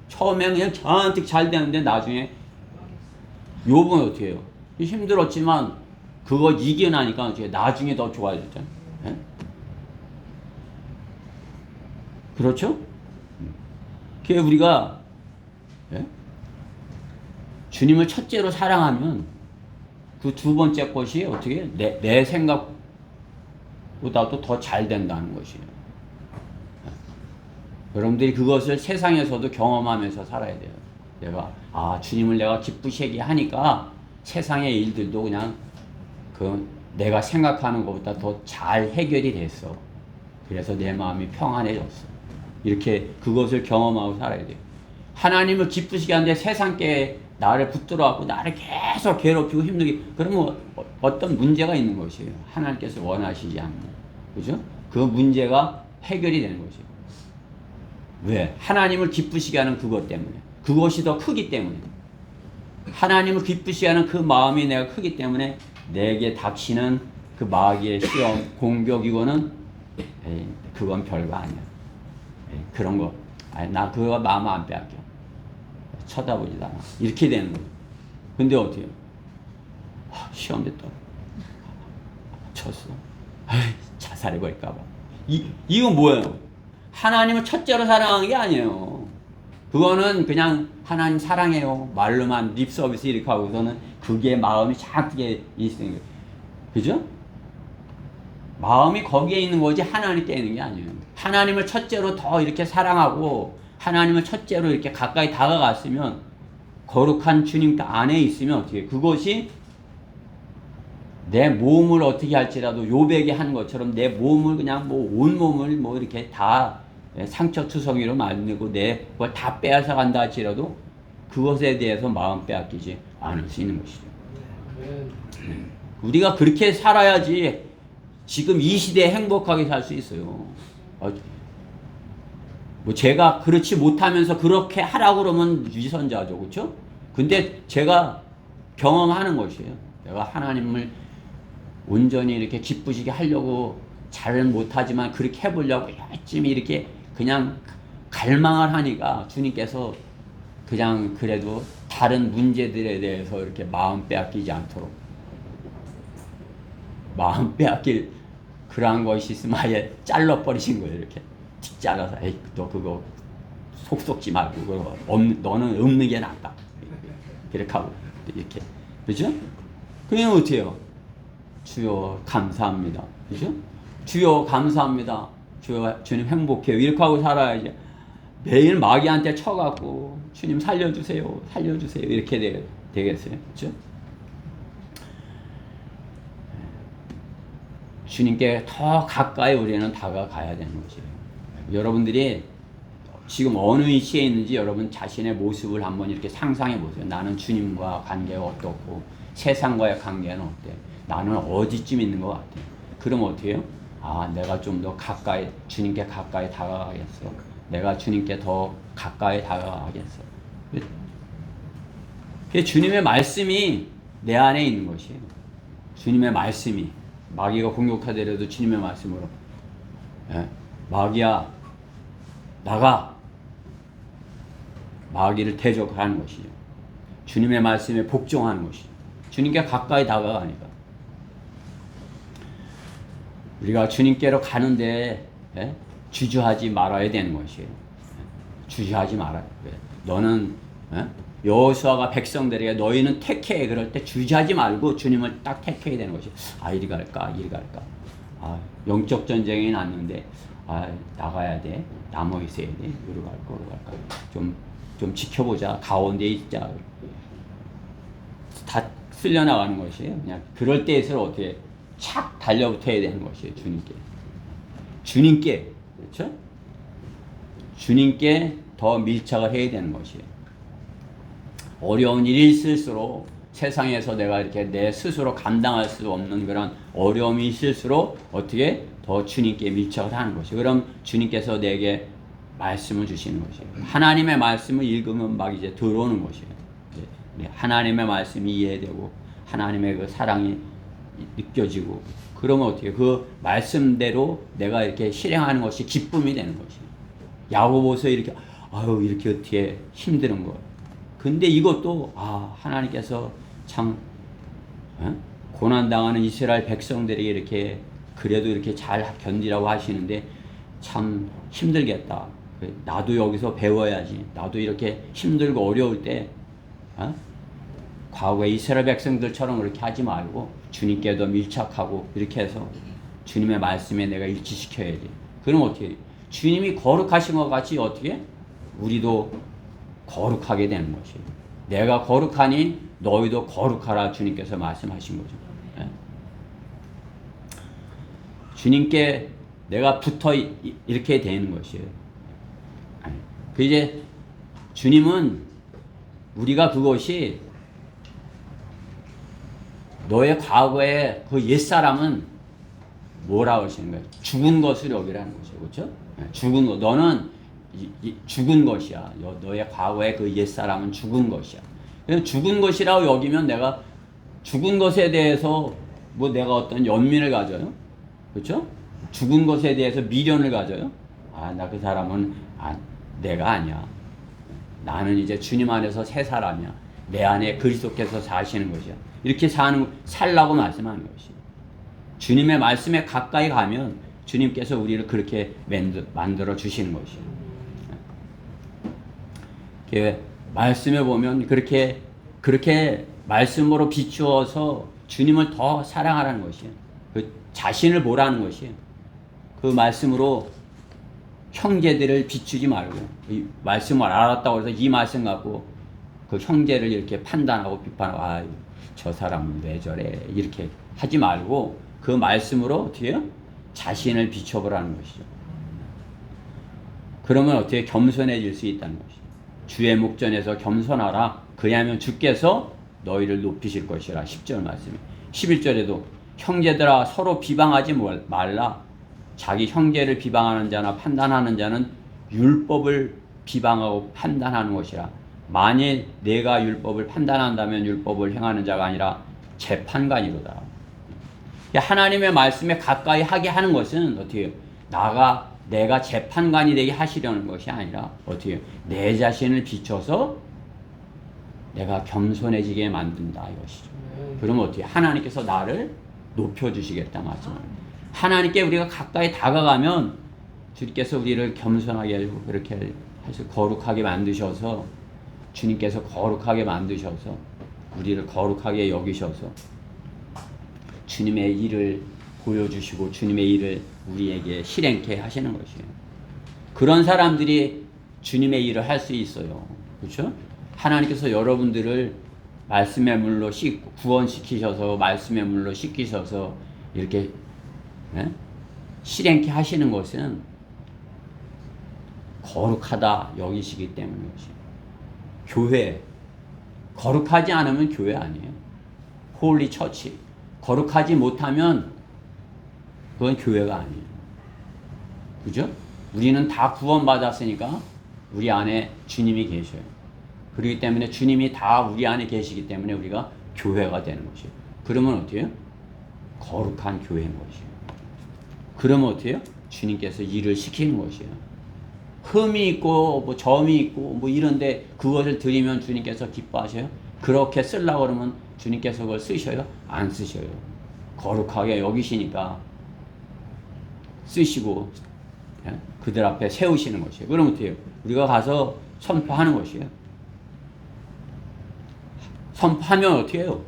처음에 그냥 잔뜩 잘 되는데 나중에 욥은 어떻게 해요? 힘들었지만 그거 이겨나니까 나중에 더 좋아졌죠. 그렇죠? 그게 우리가 주님을 첫째로 사랑하면 그 두 번째 것이 어떻게 내 생각보다도 더 잘 된다는 것이에요. 여러분들이 그것을 세상에서도 경험하면서 살아야 돼요. 주님을 내가 기쁘시게 하니까 세상의 일들도 그냥 내가 생각하는 것보다 더 잘 해결이 됐어. 그래서 내 마음이 평안해졌어. 이렇게 그것을 경험하고 살아야 돼요. 하나님을 기쁘시게 하는데 세상께 나를 붙들어갖고 나를 계속 괴롭히고 힘들게 그러면 어떤 문제가 있는 것이에요. 하나님께서 원하시지 않는. 그죠? 그 문제가 해결이 되는 것이에요. 왜? 하나님을 기쁘시게 하는 그것 때문에. 그것이 더 크기 때문에. 하나님을 기쁘시게 하는 그 마음이 내가 크기 때문에 내게 닥치는 그 마귀의 시험, 공격이고는 그건 별거 아니야. 그런 거. 나 그거 마음 안 빼앗겨. 쳐다보지도 않아. 이렇게 되는 거예요. 근데 어떻게 해요? 시험 됐다. 쳤어. 자살해버릴까봐. 이건 뭐예요? 하나님을 첫째로 사랑한 게 아니에요. 그거는 그냥 하나님 사랑해요. 말로만 립 서비스 이렇게 하고서는 그게 마음이 작게 있는 거예요. 그죠? 마음이 거기에 있는 거지 하나님께 있는 게 아니에요. 하나님을 첫째로 더 이렇게 사랑하고 하나님을 첫째로 이렇게 가까이 다가갔으면 거룩한 주님 안에 있으면 어떻게 그것이 내 몸을 어떻게 할지라도 요백이 한 것처럼 내 몸을 그냥 뭐 온몸을 뭐 이렇게 다 상처투성이로 만들고 내 그걸 다 빼앗아 간다 할지라도 그것에 대해서 마음 빼앗기지 않을 수 있는 것이죠. 우리가 그렇게 살아야지 지금 이 시대에 행복하게 살 수 있어요. 뭐 제가 그렇지 못하면서 그렇게 하라고 그러면 위선자죠. 그렇죠? 근데 제가 경험하는 것이에요. 내가 하나님을 온전히 이렇게 기쁘시게 하려고 잘은 못하지만 그렇게 해보려고 열심히 이렇게 그냥 갈망을 하니까 주님께서 그냥 그래도 다른 문제들에 대해서 이렇게 마음 빼앗기지 않도록 마음 빼앗길 그러한 것이 있으면 아예 잘라버리신 거예요. 이렇게 틱 잘라서 에이 너 그거 속 썩지 말고 그거 너는 없는 게 낫다. 이렇게 하고 이렇게 그죠? 그냥 어떻게 해요? 주여 감사합니다. 그죠? 주여 감사합니다. 주여 주님 행복해요. 이렇게 하고 살아야지. 매일 마귀한테 쳐갖고 주님 살려주세요. 살려주세요. 이렇게 되겠어요. 그죠? 주님께 더 가까이 우리는 다가가야 되는 것이에요. 여러분들이 지금 어느 위치에 있는지 여러분 자신의 모습을 한번 이렇게 상상해 보세요. 나는 주님과 관계가 어떻고 세상과의 관계는 어때? 나는 어디쯤 있는 것 같아? 그럼 어떻게 해요? 아, 내가 좀 더 가까이 주님께 가까이 다가가겠어. 내가 주님께 더 가까이 다가가겠어. 주님의 말씀이 내 안에 있는 것이에요. 주님의 말씀이 마귀가 공격하더라도 주님의 말씀으로 마귀야 나가 마귀를 대적하는 것이죠. 주님의 말씀에 복종하는 것이죠. 주님께 가까이 다가가니까 우리가 주님께로 가는데 주저하지 말아야 되는 것이에요. 주저하지 말아요. 너는 여호수아가 백성들에게 너희는 택해 그럴 때 주저하지 말고 주님을 딱 택해야 되는 것이에요. 아 이리 갈까 이리 갈까. 아 영적 전쟁이 났는데 아 나가야 돼. 남아 있어야 돼. 이리 갈까 이리 갈까. 좀 지켜보자. 가운데 있자. 다 쓸려나가는 것이에요. 그냥 그럴 때에서 어떻게 착 달려붙어야 되는 것이에요. 주님께 그렇죠? 주님께 더 밀착을 해야 되는 것이에요. 어려운 일이 있을수록 세상에서 내가 이렇게 내 스스로 감당할 수 없는 그런 어려움이 있을수록 어떻게 더 주님께 밀착을 하는 것이에요. 그럼 주님께서 내게 말씀을 주시는 것이에요. 하나님의 말씀을 읽으면 막 이제 들어오는 것이에요. 하나님의 말씀이 이해되고 하나님의 그 사랑이 느껴지고 그러면 어떻게 그 말씀대로 내가 이렇게 실행하는 것이 기쁨이 되는 것이에요. 야고보서 이렇게 아유 이렇게 어떻게 힘드는 거. 근데 이것도 하나님께서 참 고난 당하는 이스라엘 백성들에게 이렇게 그래도 이렇게 잘 견디라고 하시는데 참 힘들겠다. 나도 여기서 배워야지. 나도 이렇게 힘들고 어려울 때 과거에 이스라엘 백성들처럼 그렇게 하지 말고 주님께도 밀착하고 이렇게 해서 주님의 말씀에 내가 일치시켜야지. 그럼 어떻게 해요? 주님이 거룩하신 것 같이 어떻게 우리도 거룩하게 되는 것이에요. 내가 거룩하니 너희도 거룩하라 주님께서 말씀하신 거죠. 주님께 내가 붙어 이렇게 되는 것이에요. 그 이제 주님은 우리가 그것이 너의 과거의 그 옛사람은 뭐라고 하시는 거예요? 죽은 것을 여기라는 것이죠. 그렇죠? 죽은 것. 너는 죽은 것이야. 너의 과거의 그 옛사람은 죽은 것이야. 죽은 것이라고 여기면 내가 죽은 것에 대해서 뭐 내가 어떤 연민을 가져요? 그렇죠? 죽은 것에 대해서 미련을 가져요? 나 그 사람은 내가 아니야. 나는 이제 주님 안에서 새 사람이야. 내 안에 그리스도께서 사시는 것이야. 이렇게 살라고 말씀하는 것이. 주님의 말씀에 가까이 가면 주님께서 우리를 그렇게 만들어 주시는 것이에요. 말씀에 보면 그렇게 말씀으로 비추어서 주님을 더 사랑하라는 것이에요. 그 자신을 보라는 것이에요. 그 말씀으로 형제들을 비추지 말고 이 말씀을 알았다고 해서 이 말씀 갖고 그 형제를 이렇게 판단하고 비판하고 저 사람은 왜 저래 이렇게 하지 말고 그 말씀으로 어떻게 해요? 자신을 비춰보라는 것이죠. 그러면 어떻게 겸손해질 수 있다는 것이죠. 주의 목전에서 겸손하라. 그리하면 주께서 너희를 높이실 것이라. 10절 말씀에 11절에도 형제들아 서로 비방하지 말라. 자기 형제를 비방하는 자나 판단하는 자는 율법을 비방하고 판단하는 것이라. 만일 내가 율법을 판단한다면 율법을 행하는 자가 아니라 재판관이로다. 하나님의 말씀에 가까이 하게 하는 것은 어떻게 해요? 내가 재판관이 되게 하시려는 것이 아니라 어떻게 해요? 내 자신을 비춰서 내가 겸손해지게 만든다 이것이죠. 그러면 어떻게 해요? 하나님께서 나를 높여주시겠다 말씀합니다. 하나님께 우리가 가까이 다가가면 주님께서 우리를 겸손하게 하고 그렇게 해서 거룩하게 만드셔서 주님께서 거룩하게 만드셔서 우리를 거룩하게 여기셔서 주님의 일을 보여주시고 주님의 일을 우리에게 실행케 하시는 것이에요. 그런 사람들이 주님의 일을 할 수 있어요. 그렇죠? 하나님께서 여러분들을 말씀의 물로 구원시키셔서 말씀의 물로 씻기셔서 이렇게 실행케 하시는 것은 거룩하다 여기시기 때문이죠. 교회 거룩하지 않으면 교회 아니에요. 홀리 처치 거룩하지 못하면 그건 교회가 아니에요. 그죠? 우리는 다 구원받았으니까 우리 안에 주님이 계셔요. 그렇기 때문에 주님이 다 우리 안에 계시기 때문에 우리가 교회가 되는 것이에요. 그러면 어떻게 해요? 거룩한 교회인 것이에요. 그러면 어떻게 해요? 주님께서 일을 시키는 것이에요. 흠이 있고 뭐 점이 있고 뭐 이런데 그것을 드리면 주님께서 기뻐하셔요? 그렇게 쓰려고 그러면 주님께서 그걸 쓰셔요? 안 쓰셔요. 거룩하게 여기시니까 쓰시고 그들 앞에 세우시는 것이에요. 그럼 어떻게 해요? 우리가 가서 선포하는 것이에요. 선포하면 어떻게 해요?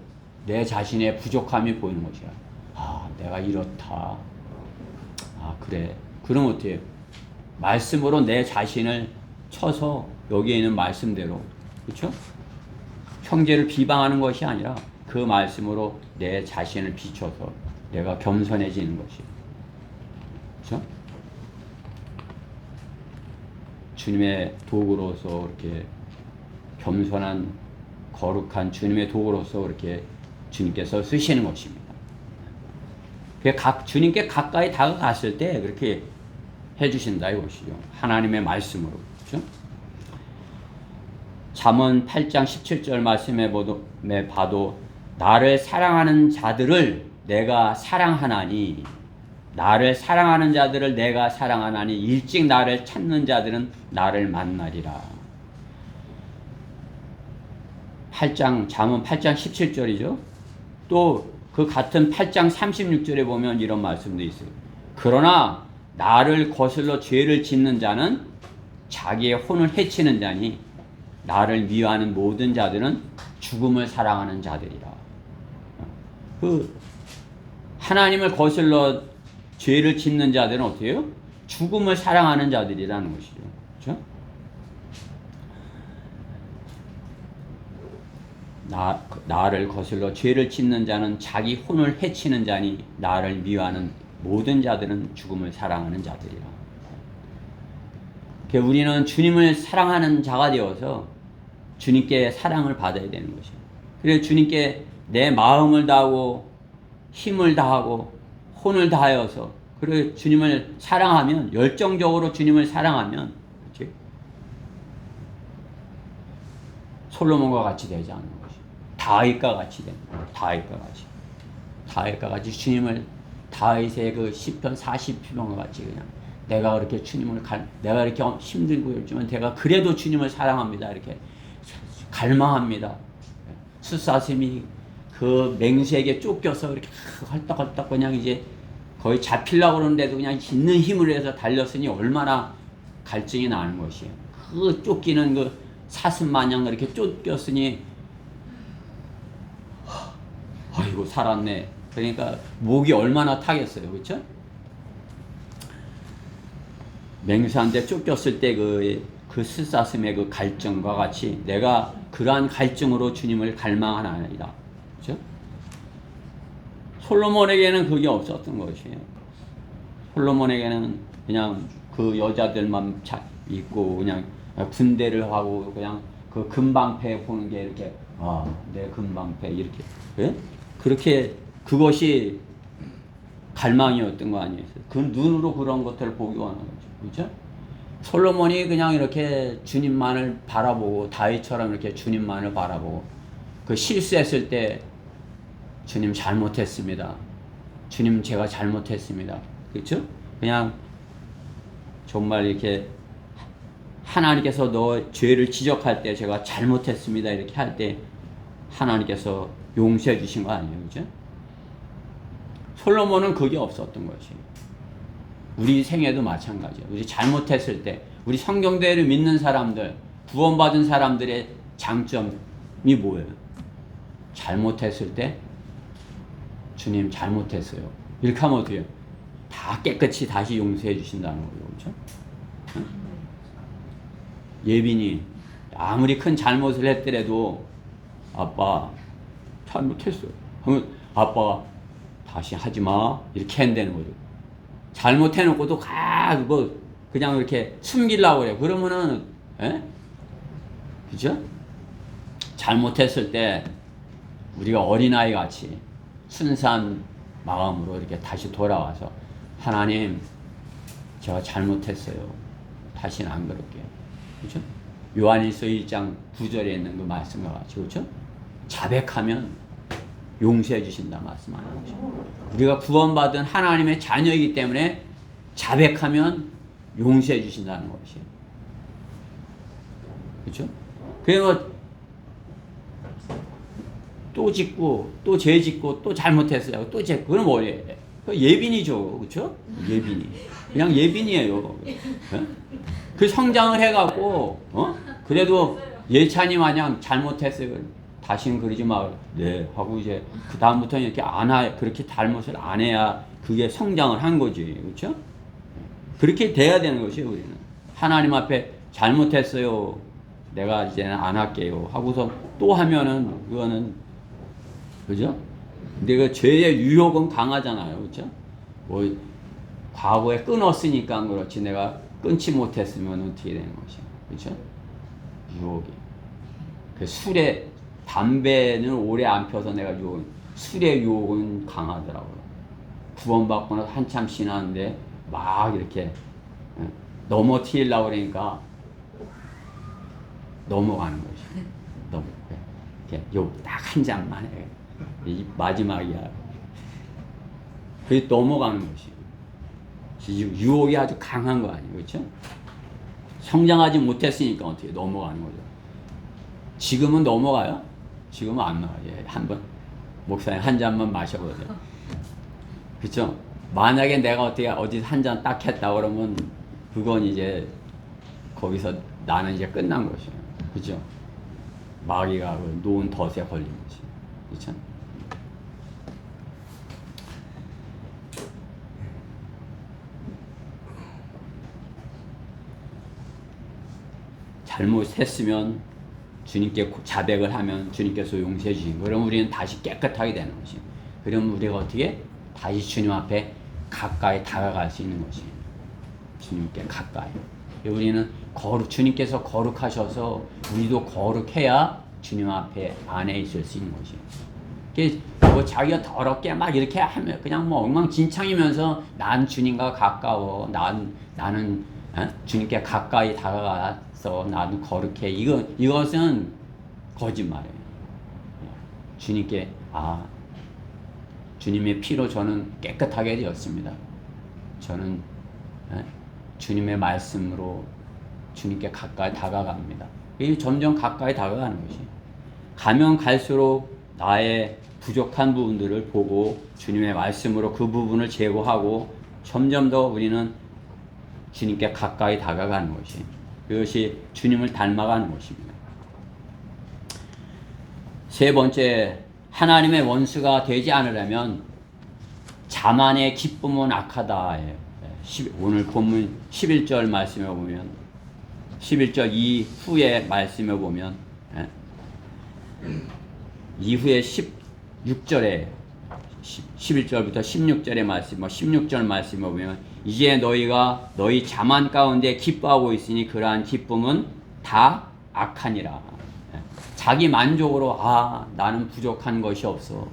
내 자신의 부족함이 보이는 것이야. 내가 이렇다. 그래. 그럼 어떻게 해요? 말씀으로 내 자신을 쳐서 여기에 있는 말씀대로, 그렇죠? 형제를 비방하는 것이 아니라 그 말씀으로 내 자신을 비춰서 내가 겸손해지는 것이에요. 그렇죠? 주님의 도구로서 이렇게 겸손한 거룩한 주님의 도구로서 이렇게 주님께서 쓰시는 것입니다. 주님께 가까이 다가갔을 때 그렇게 해주신다 이것이죠. 하나님의 말씀으로. 그렇죠? 잠언 8장 17절 말씀에 봐도 나를 사랑하는 자들을 내가 사랑하나니 나를 사랑하는 자들을 내가 사랑하나니 일찍 나를 찾는 자들은 나를 만나리라. 잠언 8장 17절이죠. 또 그 같은 8장 36절에 보면 이런 말씀도 있어요. 그러나 나를 거슬러 죄를 짓는 자는 자기의 혼을 해치는 자니 나를 미워하는 모든 자들은 죽음을 사랑하는 자들이라. 하나님을 거슬러 죄를 짓는 자들은 어떻게 해요? 죽음을 사랑하는 자들이라는 것이죠. 그렇죠? 나를 거슬러 죄를 짓는 자는 자기 혼을 해치는 자니 나를 미워하는 모든 자들은 죽음을 사랑하는 자들이라. 우리는 주님을 사랑하는 자가 되어서 주님께 사랑을 받아야 되는 것이에요. 그래서 주님께 내 마음을 다하고 힘을 다하고 혼을 다하여서 그리고 주님을 사랑하면 열정적으로 주님을 사랑하면 그렇지? 솔로몬과 같이 되지 않는 것이 다윗과 같이 되는 거예요. 다윗과 같이 주님을 다윗의 그 시편 40편과 같이 그냥 내가 그렇게 주님을 내가 이렇게 힘들고 있지만 내가 그래도 주님을 사랑합니다. 이렇게 갈망합니다. 숫사슴이 그 맹수에게 쫓겨서 이렇게 헐떡헐떡 그냥 이제 거의 잡히려고 그러는데도 그냥 있는 힘을 해서 달렸으니 얼마나 갈증이 나는 것이에요. 그 쫓기는 그 사슴 마냥 이렇게 쫓겼으니 아이고 살았네. 그러니까 목이 얼마나 타겠어요. 그렇죠? 맹수한테 쫓겼을 때 그 숫사슴의 그 갈증과 같이 내가 그러한 갈증으로 주님을 갈망하나이다. 그렇죠? 솔로몬에게는 그게 없었던 것이에요. 솔로몬에게는 그냥 그 여자들만 있고 그냥 군대를 하고 그냥 그 금방패 보는 게 이렇게 내 금방패 이렇게 그렇게 그것이 갈망이었던 거 아니에요. 그 눈으로 그런 것들을 보기 원하는 거죠. 그렇죠? 솔로몬이 그냥 이렇게 주님만을 바라보고 다윗처럼 이렇게 주님만을 바라보고 그 실수했을 때 주님 잘못했습니다. 주님 제가 잘못했습니다. 그렇죠? 그냥 정말 이렇게 하나님께서 너 죄를 지적할 때 제가 잘못했습니다. 이렇게 할 때 하나님께서 용서해 주신 거 아니에요. 그죠? 솔로몬은 그게 없었던 것이에요. 우리 생애도 마찬가지예요. 우리 잘못했을 때 우리 성경대를 믿는 사람들, 구원받은 사람들의 장점이 뭐예요? 잘못했을 때 주님 잘못했어요. 이렇게 하면 어떻게 해요? 다 깨끗이 다시 용서해 주신다는 거예요. 그렇죠? 응? 예빈이 아무리 큰 잘못을 했더라도 아빠 잘못했어요. 그러면 아빠가 다시 하지 마 이렇게 한다는 거죠. 잘못해놓고도 뭐 그냥 이렇게 숨기려고 그래요. 그러면은 그죠? 잘못했을 때 우리가 어린아이 같이 순수한 마음으로 이렇게 다시 돌아와서 하나님 제가 잘못했어요. 다시는 안 그럴게요. 그렇죠? 요한일서 1장 9절에 있는 그 말씀과 같이 그렇죠? 자백하면 용서해 주신다 말씀하는 거죠. 우리가 구원받은 하나님의 자녀이기 때문에 자백하면 용서해 주신다는 것이에요. 그렇죠? 그래서 또 짓고 또 죄 짓고 또 잘못했어요. 또 짓고 그럼 뭐예요? 예빈이죠. 그렇죠? 예빈이. 그냥 예빈이에요. 그 성장을 해갖고 그래도 예찬이 마냥 잘못했어요. 다시는 그러지 마. 네 하고 이제 그 다음부터는 이렇게 그렇게 잘못을 안 해야 그게 성장을 한 거지. 그렇죠? 그렇게 돼야 되는 것이에요. 우리는 하나님 앞에 잘못했어요. 내가 이제는 안 할게요. 하고서 또 하면은 그거는 그죠? 근데 그 죄의 유혹은 강하잖아요. 그렇죠? 뭐 과거에 끊었으니까 그렇지 내가 끊지 못했으면 어떻게 되는 것이야. 그렇죠? 유혹이. 그 술에 담배는 오래 안 펴서 내가 술의 유혹은 강하더라고요. 구원받고 나서 한참 지났는데 막 이렇게 넘어뜨리려고 그러니까 넘어가는 거죠. 이렇게 딱 한 장만 해. 이 마지막이야. 그게 넘어가는 것이에요. 유혹이 아주 강한 거 아니에요. 그렇죠? 성장하지 못했으니까 어떻게 넘어가는 거죠. 지금은 넘어가요? 지금은 안 나와요. 한번 목사님 한 잔만 마셔보세요. 그렇죠? 만약에 내가 어디 한 잔 딱 했다 그러면 그건 이제 거기서 나는 이제 끝난 것이에요. 그렇죠? 마귀가 노은 덫에 걸린 거지. 그렇죠? 잘못했으면 주님께 자백을 하면 주님께서 용서해 주신 그럼 우리는 다시 깨끗하게 되는 것이에요. 그럼 우리가 어떻게 다시 주님 앞에 가까이 다가갈 수 있는 것이에요. 주님께 가까이. 우리는 주님께서 거룩하셔서 우리도 거룩해야 주님 앞에 안에 있을 수 있는 것이에요. 뭐 자기가 더럽게 막 이렇게 하면 그냥 뭐 엉망진창이면서 난 주님과 가까워. 나는 주님께 가까이 다가가서 나도 거룩해. 이것은 거짓말이에요. 주님께 주님의 피로 저는 깨끗하게 되었습니다. 저는 주님의 말씀으로 주님께 가까이 다가갑니다. 이 점점 가까이 다가가는 것이. 가면 갈수록 나의 부족한 부분들을 보고 주님의 말씀으로 그 부분을 제거하고 점점 더 우리는 주님께 가까이 다가가는 것이. 그것이 주님을 닮아가는 것입니다. 세 번째, 하나님의 원수가 되지 않으려면 자만의 기쁨은 악하다. 오늘 본문 11절 말씀에 보면 11절 이후의 말씀에 보면 이후에 16절에 11절부터 16절의 말씀, 16절 말씀에 보면 이제 너희가 너희 자만 가운데 기뻐하고 있으니 그러한 기쁨은 다 악하니라. 자기 만족으로 나는 부족한 것이 없어.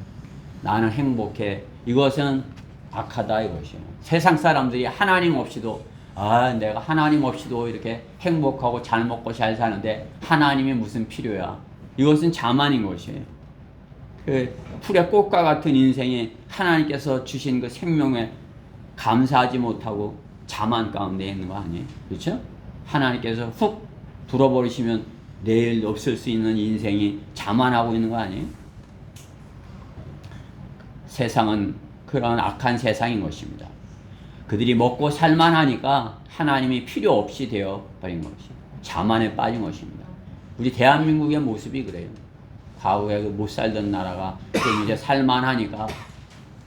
나는 행복해. 이것은 악하다 이것이에요. 세상 사람들이 하나님 없이도 내가 하나님 없이도 이렇게 행복하고 잘 먹고 잘 사는데 하나님이 무슨 필요야. 이것은 자만인 것이에요. 그 풀의 꽃과 같은 인생이 하나님께서 주신 그 생명에 감사하지 못하고 자만 가운데 있는 거 아니에요? 그렇죠? 하나님께서 훅 불어버리시면 내일 없을 수 있는 인생이 자만하고 있는 거 아니에요? 세상은 그런 악한 세상인 것입니다. 그들이 먹고 살만하니까 하나님이 필요 없이 되어버린 것이 자만에 빠진 것입니다. 우리 대한민국의 모습이 그래요. 과거에 못 살던 나라가 좀 이제 살만하니까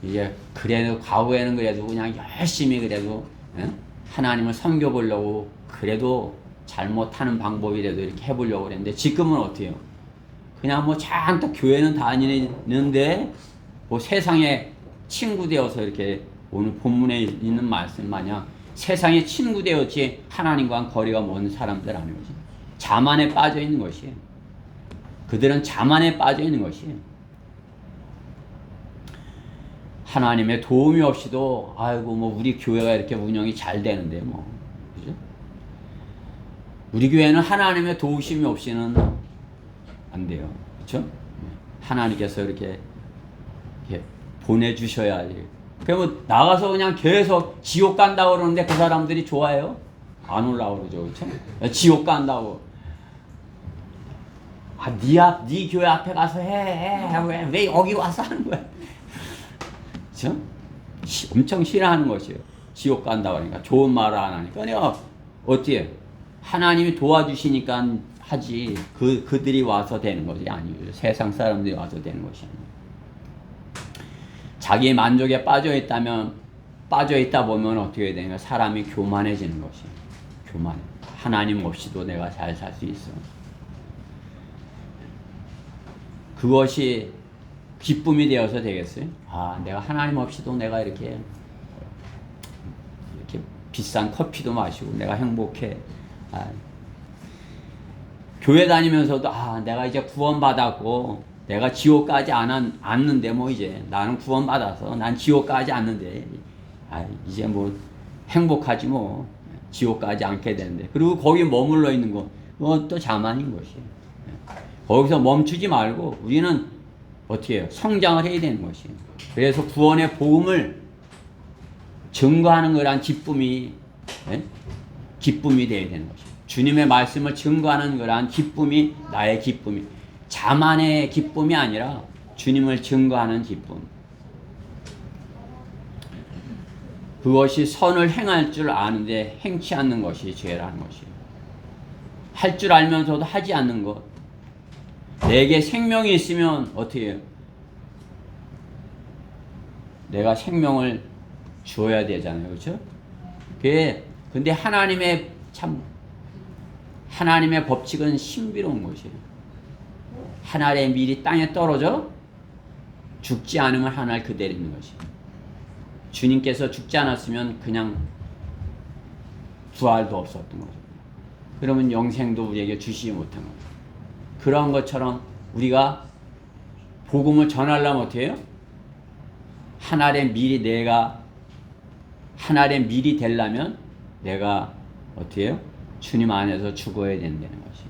이제 그래도 과거에는 그래도 그냥 열심히 그래도 하나님을 섬겨보려고 그래도 잘못하는 방법이라도 이렇게 해보려고 그랬는데 지금은 어때요? 그냥 뭐 잔뜩 교회는 다니는데 뭐 세상에 친구 되어서 이렇게 오늘 본문에 있는 말씀 마냥 세상에 친구 되었지 하나님과 거리가 먼 사람들 아니오지. 자만에 빠져 있는 것이에요. 그들은 자만에 빠져 있는 것이에요. 하나님의 도움이 없이도 뭐 우리 교회가 이렇게 운영이 잘 되는데 뭐 그죠? 우리 교회는 하나님의 도우심이 없이는 안 돼요. 그렇죠? 하나님께서 이렇게 보내주셔야지. 그러면 나가서 그냥 계속 지옥 간다고 그러는데 그 사람들이 좋아해요? 안 올라오고 그러죠. 그렇죠? 지옥 간다고. 네 교회 앞에 가서 해. 왜 여기 와서 하는 거야? 그렇죠? 엄청 싫어하는 것이에요. 지옥 간다고 하니까. 좋은 말을 안 하니까. 내가 어때요? 하나님이 도와주시니까 하지. 그들이 와서 되는 것이 아니에요. 세상 사람들이 와서 되는 것이 아니에요. 자기 만족에 빠져있다 보면 어떻게 되냐면 사람이 교만해지는 것이에요. 교만해. 하나님 없이도 내가 잘 살 수 있어. 그것이 기쁨이 되어서 되겠어요? 내가 하나님 없이도 내가 이렇게 비싼 커피도 마시고 내가 행복해. 교회 다니면서도 내가 이제 구원받았고 내가 지옥 가지 않는데 뭐 이제 나는 구원받아서 난 지옥 가지 않는데 이제 뭐 행복하지 뭐 지옥 가지 않게 되는데 그리고 거기 머물러 있는 거 또 자만인 것이에요. 거기서 멈추지 말고 우리는 어떻게 해요? 성장을 해야 되는 것이에요. 그래서 구원의 복음을 증거하는 거란 기쁨이 되어야 되는 것이에요. 주님의 말씀을 증거하는 거란 기쁨이 나의 기쁨이 자만의 기쁨이 아니라 주님을 증거하는 기쁨. 그것이 선을 행할 줄 아는데 행치 않는 것이 죄라는 것이에요. 할 줄 알면서도 하지 않는 것. 내게 생명이 있으면 어떻게 해요? 내가 생명을 주어야 되잖아요. 그렇죠? 근데 하나님의 법칙은 신비로운 것이에요. 하늘의 밀이 땅에 떨어져 죽지 않으면 하늘 그대로 있는 것이에요. 주님께서 죽지 않았으면 그냥 부활도 없었던 거죠. 그러면 영생도 우리에게 주시지 못한 거죠. 그런 것처럼 우리가 복음을 전하려면 어떻게 해요? 하늘의 밀이 되려면 내가 어떻게 해요? 주님 안에서 죽어야 된다는 것이에요.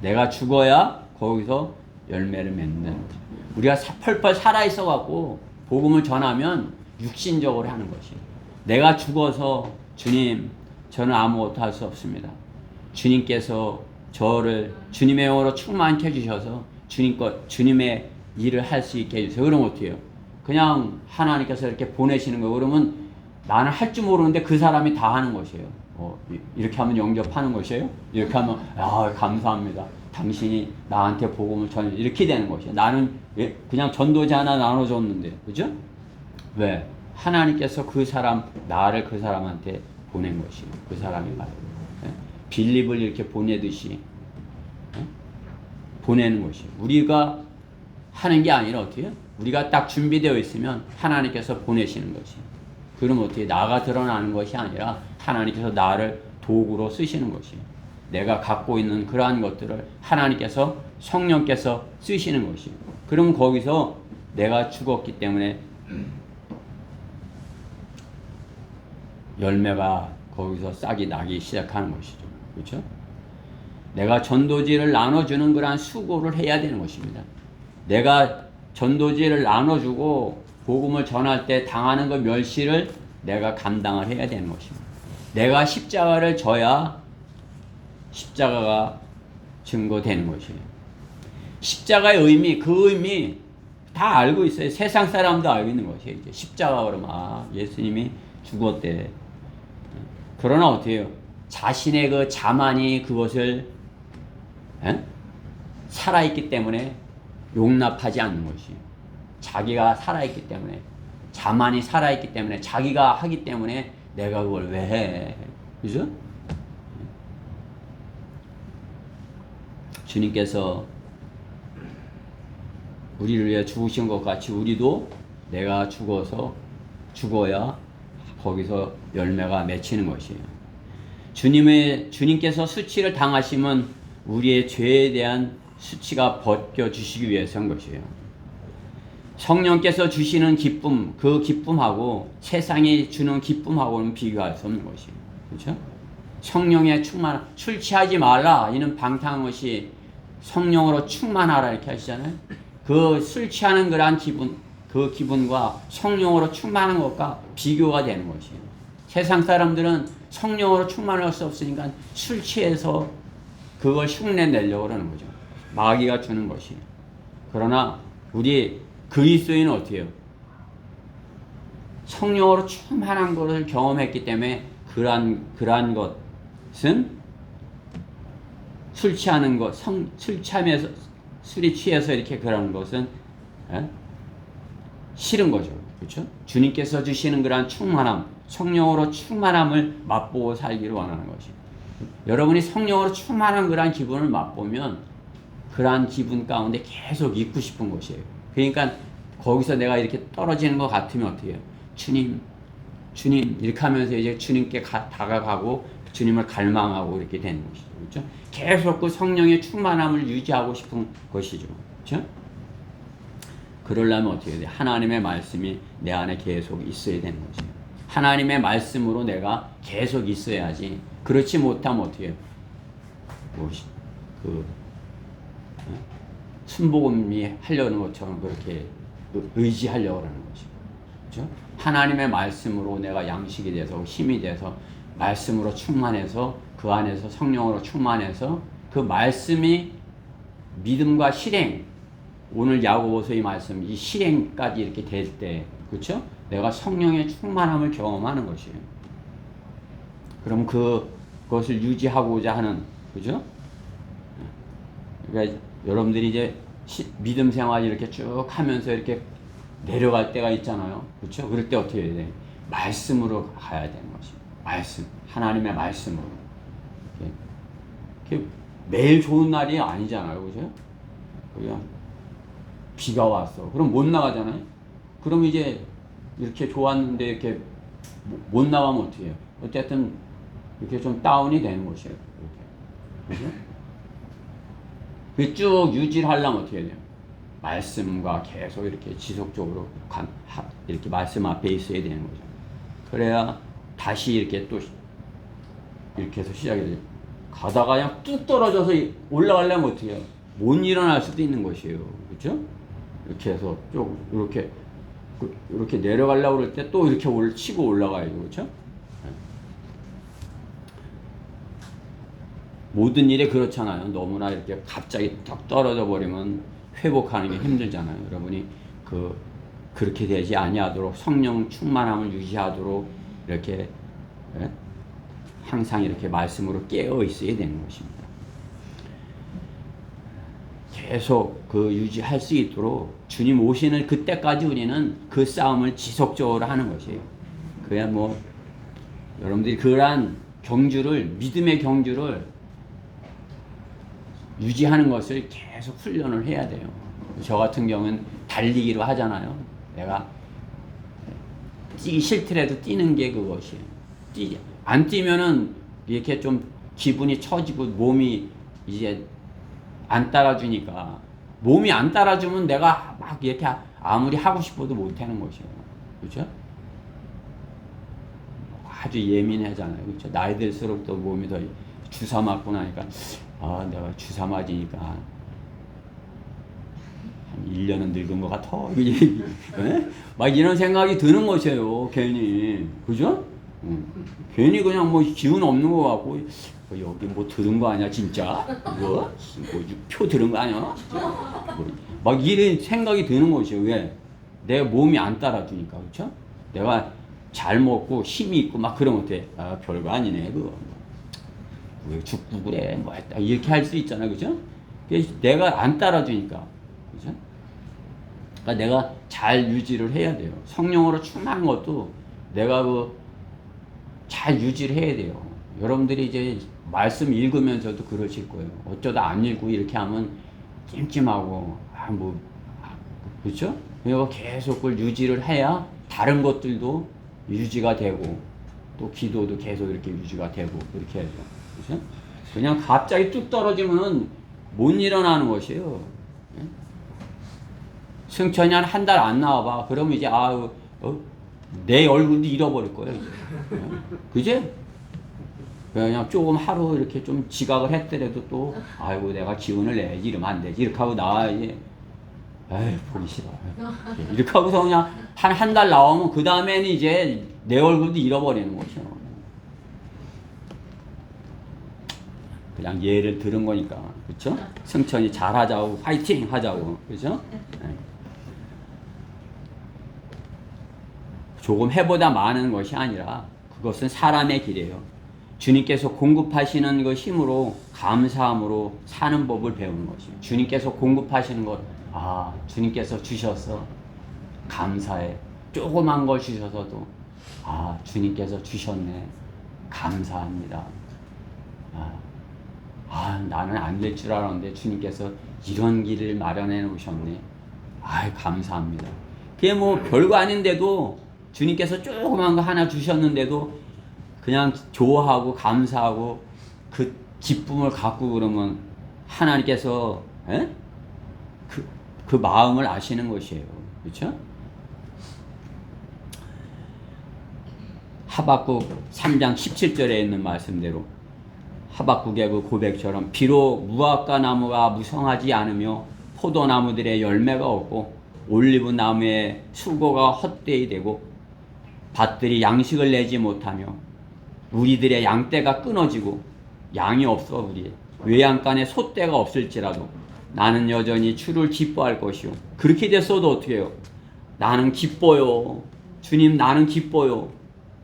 내가 죽어야 거기서 열매를 맺는다는 거죠. 우리가 펄펄 살아있어 갖고 복음을 전하면 육신적으로 하는 것이에요. 내가 죽어서 주님 저는 아무것도 할 수 없습니다. 주님께서 저를 주님의 영으로 충만케 해주셔서 주님의 일을 할 수 있게 해주세요. 그러면 어떻게 해요? 그냥 하나님께서 이렇게 보내시는 거. 그러면 나는 할 줄 모르는데 그 사람이 다 하는 것이에요. 이렇게 하면 영접하는 것이에요. 이렇게 하면 감사합니다. 당신이 나한테 복음을 전해 이렇게 되는 것이에요. 나는 그냥 전도자 하나 나눠줬는데, 그죠? 왜? 하나님께서 나를 그 사람한테 보낸 것이에요. 그 사람이 말이에요. 빌립을 이렇게 보내듯이 보내는 것이에요. 우리가 하는 게 아니라 어떻게 해요? 우리가 딱 준비되어 있으면 하나님께서 보내시는 것이. 그럼 어떻게 나가 드러나는 것이 아니라 하나님께서 나를 도구로 쓰시는 것이. 내가 갖고 있는 그러한 것들을 하나님께서 성령께서 쓰시는 것이. 그럼 거기서 내가 죽었기 때문에 열매가 거기서 싹이 나기 시작하는 것이죠. 그렇죠? 내가 전도지를 나눠주는 그러한 수고를 해야 되는 것입니다. 내가 전도지를 나눠주고 복음을 전할 때 당하는 그 멸시를 내가 감당을 해야 되는 것입니다. 내가 십자가를 져야 십자가가 증거되는 것이에요. 십자가의 의미, 그 의미 다 알고 있어요. 세상 사람도 알고 있는 것이에요. 이제 십자가 그러면 예수님이 죽었대. 그러나 어떻게 해요? 자신의 그 자만이 그것을 살아있기 때문에 용납하지 않는 것이에요. 자기가 살아있기 때문에, 자만이 살아있기 때문에, 자기가 하기 때문에 내가 그걸 왜 해? 그죠? 주님께서 우리를 위해 죽으신 것 같이 우리도 내가 죽어야 거기서 열매가 맺히는 것이에요. 주님께서 수치를 당하심은 우리의 죄에 대한 수치가 벗겨주시기 위해서 한 것이에요. 성령께서 주시는 기쁨, 그 기쁨하고 세상이 주는 기쁨하고는 비교할 수 없는 것이에요. 그렇죠? 성령의 충만, 술 취하지 말라, 이는 방탕한 것이 성령으로 충만하라 이렇게 하시잖아요. 그 술 취하는 그러한 기분, 그 기분과 성령으로 충만한 것과 비교가 되는 것이에요. 세상 사람들은 성령으로 충만할 수 없으니까 술 취해서 그걸 흉내 내려고 그러는 거죠. 마귀가 주는 것이에요. 그러나 우리 그리스도인은 어떻게 해요? 성령으로 충만한 것을 경험했기 때문에 그러한 것은 술 취하는 것, 술이 취해서 이렇게 그러는 것은 싫은 거죠. 그렇죠? 주님께서 주시는 그러한 충만함, 성령으로 충만함을 맛보고 살기를 원하는 것이에요. 여러분이 성령으로 충만한 그러한 기분을 맛보면 그러한 기분 가운데 계속 있고 싶은 것이에요. 그러니까 거기서 내가 이렇게 떨어지는 것 같으면 어떻게 해요? 주님 이렇게 하면서 이제 주님께 다가가고 주님을 갈망하고 이렇게 되는 것이죠. 그렇죠? 계속 그 성령의 충만함을 유지하고 싶은 것이죠. 그렇죠? 그러려면 어떻게 돼요? 하나님의 말씀이 내 안에 계속 있어야 되는 거죠. 하나님의 말씀으로 내가 계속 있어야지. 그렇지 못하면 어떻게 해요? 순복음이 하려는 것처럼 그렇게 의지하려고 하는 거죠. 그렇죠? 하나님의 말씀으로 내가 양식이 돼서 힘이 돼서 말씀으로 충만해서 그 안에서 성령으로 충만해서 그 말씀이 믿음과 실행, 오늘 야고보서의 말씀, 이 실행까지 이렇게 될 때, 그렇죠? 내가 성령의 충만함을 경험하는 것이에요. 그럼 그것을 유지하고자 하는, 그죠? 그러니까 여러분들이 이제 믿음 생활 이렇게 쭉 하면서 이렇게 내려갈 때가 있잖아요. 그렇죠? 그럴 때 어떻게 해야 돼? 말씀으로 가야 되는 것이에요. 말씀, 하나님의 말씀으로. 매일 좋은 날이 아니잖아요. 그죠? 그냥 비가 왔어. 그럼 못 나가잖아요. 그럼 이제 이렇게 좋았는데 이렇게 못 나가면 어떻게 해요? 어쨌든 이렇게 좀 다운이 되는 것이에요. 이렇게. 그죠? 쭉 유지를 하려면 어떻게 해야 돼요? 말씀과 계속 이렇게 지속적으로 이렇게 말씀 앞에 있어야 되는 거죠. 그래야 다시 이렇게 또 이렇게 해서 시작이 돼요. 가다가 그냥 뚝 떨어져서 올라가려면 어떻게 해요? 못 일어날 수도 있는 것이에요. 그렇죠? 이렇게 해서 쭉 이렇게 내려가려고 그럴 때 또 이렇게 치고 올라가야죠. 그렇죠? 모든 일에 그렇잖아요. 너무나 이렇게 갑자기 딱 떨어져 버리면 회복하는 게 힘들잖아요. 여러분이 그렇게 되지 아니하도록 성령 충만함을 유지하도록 이렇게 항상 이렇게 말씀으로 깨어 있어야 되는 것입니다. 계속 유지할 수 있도록 주님 오시는 그때까지 우리는 그 싸움을 지속적으로 하는 것이에요. 그래야 여러분들이 그러한 믿음의 경주를 유지하는 것을 계속 훈련을 해야 돼요. 저 같은 경우는 달리기로 하잖아요. 내가 뛰기 싫더라도 뛰는 게 그것이에요. 안 뛰면은 이렇게 좀 기분이 처지고 몸이 이제 안 따라주니까, 몸이 안 따라주면 내가 막 이렇게 아무리 하고 싶어도 못 하는 것이에요. 그렇죠? 아주 예민하잖아요. 그렇죠? 나이 들수록 또 몸이 더 주사 맞고 나니까, 내가 주사 맞으니까 한 1년은 늙은 것 같아. 막 이런 생각이 드는 것이에요. 괜히. 그죠? 괜히 그냥 뭐 기운 없는 것 같고, 여기 뭐 들은 거 아니야 진짜? 뭐 표 들은 거 아니야? 막 이런 생각이 드는 것이에요. 왜? 내 몸이 안 따라주니까. 그렇죠? 내가 잘 먹고 힘이 있고 막 그러면 돼. 별거 아니네 그거. 왜 죽고 그래? 뭐 이렇게 할 수 있잖아. 그죠? 내가 안 따라주니까. 그죠? 그러니까 내가 잘 유지를 해야 돼요. 성령으로 충만한 것도 내가 잘 유지를 해야 돼요. 여러분들이 이제 말씀 읽으면서도 그러실 거예요. 어쩌다 안 읽고 이렇게 하면 찜찜하고, 그렇죠? 그러니까 계속 그걸 유지를 해야 다른 것들도 유지가 되고, 또 기도도 계속 이렇게 유지가 되고, 그렇게 해야죠. 그렇죠? 그냥 갑자기 뚝 떨어지면 못 일어나는 것이에요. 승천이 한 달 안 나와봐. 그러면 이제, 내 얼굴도 잃어버릴 거예요. 이제. 그지? 그냥 조금 하루 이렇게 좀 지각을 했더라도 또, 아이고, 내가 기운을 내야지, 이러면 안 되지. 이렇게 하고 나와야지. 에이, 보기 싫어. 이렇게 하고서 그냥 한 달 나오면 그 다음에는 이제 내 얼굴도 잃어버리는 거죠. 그냥 예를 들은 거니까. 그렇죠? 승천이 잘하자고, 화이팅 하자고. 그렇죠? 조금 해보다 많은 것이 아니라 그것은 사람의 길이에요. 주님께서 공급하시는 그 힘으로 감사함으로 사는 법을 배우는 것이에요. 주님께서 공급하시는 것, 주님께서 주셔서 감사해. 조그만 걸 주셔서도 주님께서 주셨네. 감사합니다. 나는 안 될 줄 알았는데 주님께서 이런 길을 마련해 놓으셨네. 감사합니다. 그게 뭐 별거 아닌데도 주님께서 조그만 거 하나 주셨는데도 그냥 좋아하고 감사하고 그 기쁨을 갖고 그러면 하나님께서 그 마음을 아시는 것이에요. 그렇죠? 하박국 3장 17절에 있는 말씀대로 하박국의 그 고백처럼 비록 무화과 나무가 무성하지 않으며 포도나무들의 열매가 없고 올리브 나무의 수고가 헛되이 되고 밭들이 양식을 내지 못하며 우리들의 양떼가 끊어지고 양이 없어 우리 외양간에 소떼가 없을지라도 나는 여전히 주를 기뻐할 것이요. 그렇게 됐어도 어떻게 해요? 나는 기뻐요. 주님 나는 기뻐요.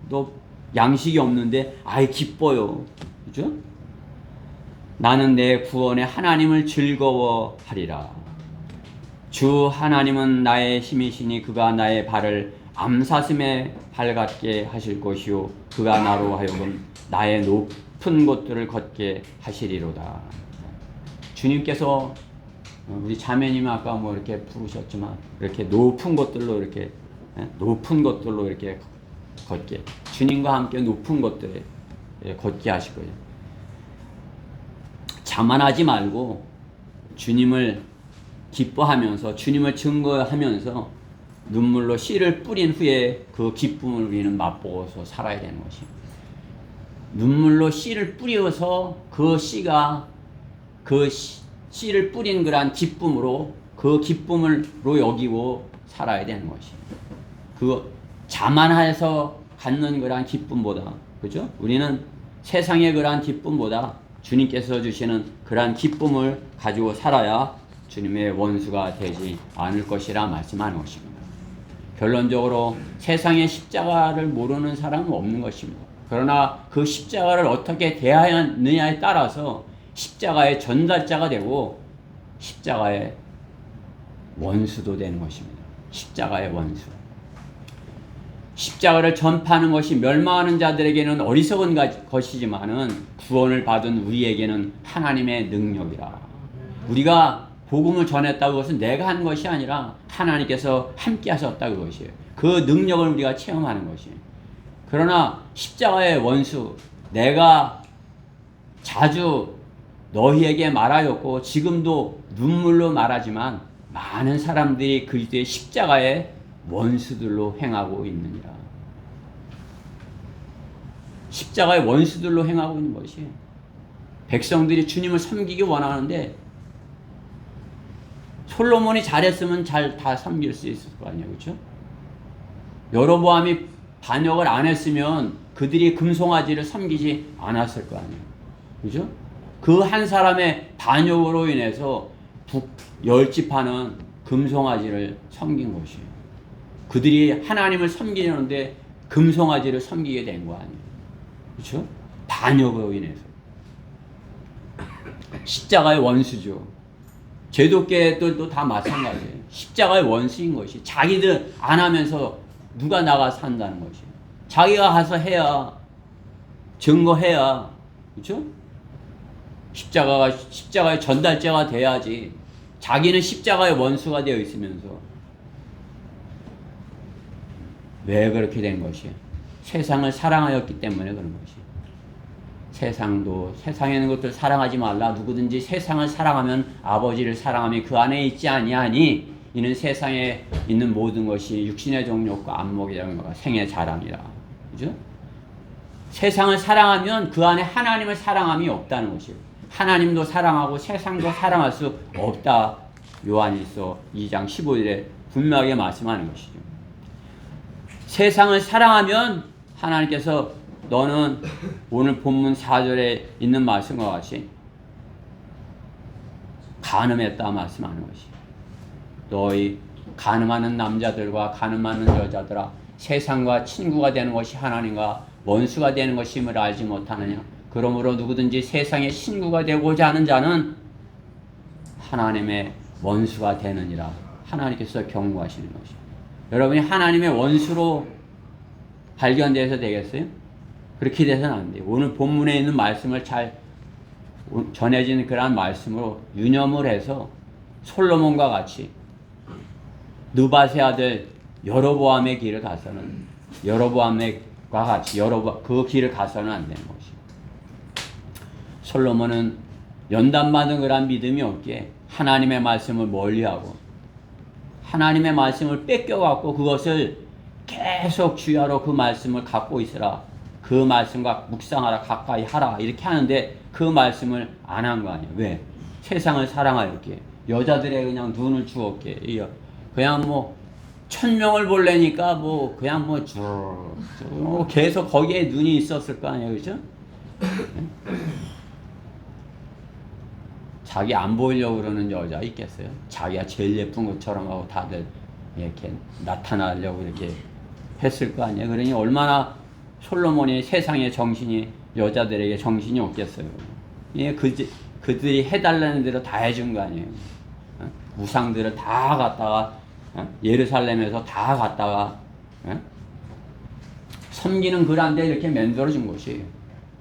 너 양식이 없는데 기뻐요. 그죠? 나는 내 구원의 하나님을 즐거워하리라. 주 하나님은 나의 힘이시니 그가 나의 발을 암사슴에 발같게 하실 것이요 그가 나로 하여금 나의 높은 곳들을 걷게 하시리로다. 주님께서 우리 자매님이 아까 뭐 이렇게 부르셨지만 이렇게 높은 곳들로 이렇게 걷게, 주님과 함께 높은 곳들에 걷게 하실 거예요. 자만하지 말고 주님을 기뻐하면서 주님을 증거하면서 눈물로 씨를 뿌린 후에 그 기쁨을 우리는 맛보고서 살아야 되는 것입니다. 눈물로 씨를 뿌려서 그 씨가 그 씨를 뿌린 그러한 기쁨으로 그 기쁨으로 여기고 살아야 되는 것입니다. 그 자만해서 갖는 그러한 기쁨보다, 그죠? 우리는 세상의 그러한 기쁨보다 주님께서 주시는 그러한 기쁨을 가지고 살아야 주님의 원수가 되지 않을 것이라 말씀하는 것입니다. 결론적으로 세상의 십자가를 모르는 사람은 없는 것입니다. 그러나 그 십자가를 어떻게 대하느냐에 따라서 십자가의 전달자가 되고 십자가의 원수도 되는 것입니다. 십자가의 원수. 십자가를 전파하는 것이 멸망하는 자들에게는 어리석은 것이지만은 구원을 받은 우리에게는 하나님의 능력이라. 우리가 복음을 전했다고 것은 내가 한 것이 아니라 하나님께서 함께 하셨다 그것이에요. 그 능력을 우리가 체험하는 것이에요. 그러나 십자가의 원수, 내가 자주 너희에게 말하였고 지금도 눈물로 말하지만 많은 사람들이 그리스도의 십자가의 원수들로 행하고 있느니라. 십자가의 원수들로 행하고 있는 것이, 백성들이 주님을 섬기기 원하는데 솔로몬이 잘했으면 잘 다 섬길 수 있을 거 아니에요. 그렇죠? 여로보암이 반역을 안 했으면 그들이 금송아지를 섬기지 않았을 거 아니에요. 그죠? 그 한 사람의 반역으로 인해서 열 지파는 금송아지를 섬긴 것이에요. 그들이 하나님을 섬기려는데 금송아지를 섬기게 된 거 아니에요. 그렇죠? 반역으로 인해서. 십자가의 원수죠. 제독계들도 다 마찬가지예요. 십자가의 원수인 것이, 자기들 안 하면서 누가 나가 산다는 것이에요. 자기가 가서 해야, 증거해야, 그렇죠? 십자가의 전달자가 돼야지. 자기는 십자가의 원수가 되어 있으면서. 왜 그렇게 된 것이에요? 세상을 사랑하였기 때문에 그런 것이에요. 세상에 있는 것들 사랑하지 말라. 누구든지 세상을 사랑하면 아버지를 사랑하며 그 안에 있지 아니하니 이는 세상에 있는 모든 것이 육신의 정욕과 안목의 정욕과 생의 자랑이라. 그죠? 세상을 사랑하면 그 안에 하나님을 사랑함이 없다는 것이에요. 하나님도 사랑하고 세상도 사랑할 수 없다. 요한일서 2장 15절에 분명하게 말씀하는 것이죠. 세상을 사랑하면 하나님께서 너는 오늘 본문 4절에 있는 말씀과 같이 간음했다 말씀하는 것이, 너희 간음하는 남자들과 간음하는 여자들아 세상과 친구가 되는 것이 하나님과 원수가 되는 것임을 알지 못하느냐. 그러므로 누구든지 세상의 친구가 되고자 하는 자는 하나님의 원수가 되느니라. 하나님께서 경고하시는 것이, 여러분이 하나님의 원수로 발견돼서 되겠어요? 그렇게 돼서는 안 돼요. 오늘 본문에 있는 말씀을 잘 전해진 그러한 말씀으로 유념을 해서 솔로몬과 같이 느밧의 아들 여로보암의 길을 가서는, 여로보암과 같이 그 길을 가서는 안 되는 것입니다. 솔로몬은 연단받은 그러한 믿음이 없기에 하나님의 말씀을 멀리하고 하나님의 말씀을 뺏겨갖고 그것을 계속 주야로 그 말씀을 갖고 있으라, 그 말씀과 묵상하라, 가까이 하라 이렇게 하는데 그 말씀을 안 한 거 아니에요. 왜? 세상을 사랑하였기에, 여자들의 그냥 눈을 주었기에, 그냥 뭐 1000명을 볼래니까 뭐 그냥 뭐 쭉 계속 거기에 눈이 있었을 거 아니에요. 그죠? 자기 안 보이려고 그러는 여자 있겠어요? 자기가 제일 예쁜 것처럼 하고 다들 이렇게 나타나려고 이렇게 했을 거 아니에요? 그러니 얼마나 솔로몬이 세상의 정신이, 여자들에게 정신이 없겠어요. 예, 그들이 해달라는 대로 다 해준 거 아니에요? 우상들을 다 갖다가 예루살렘에서 다 갖다가 섬기는 그란데 이렇게 만들어준 것이에요.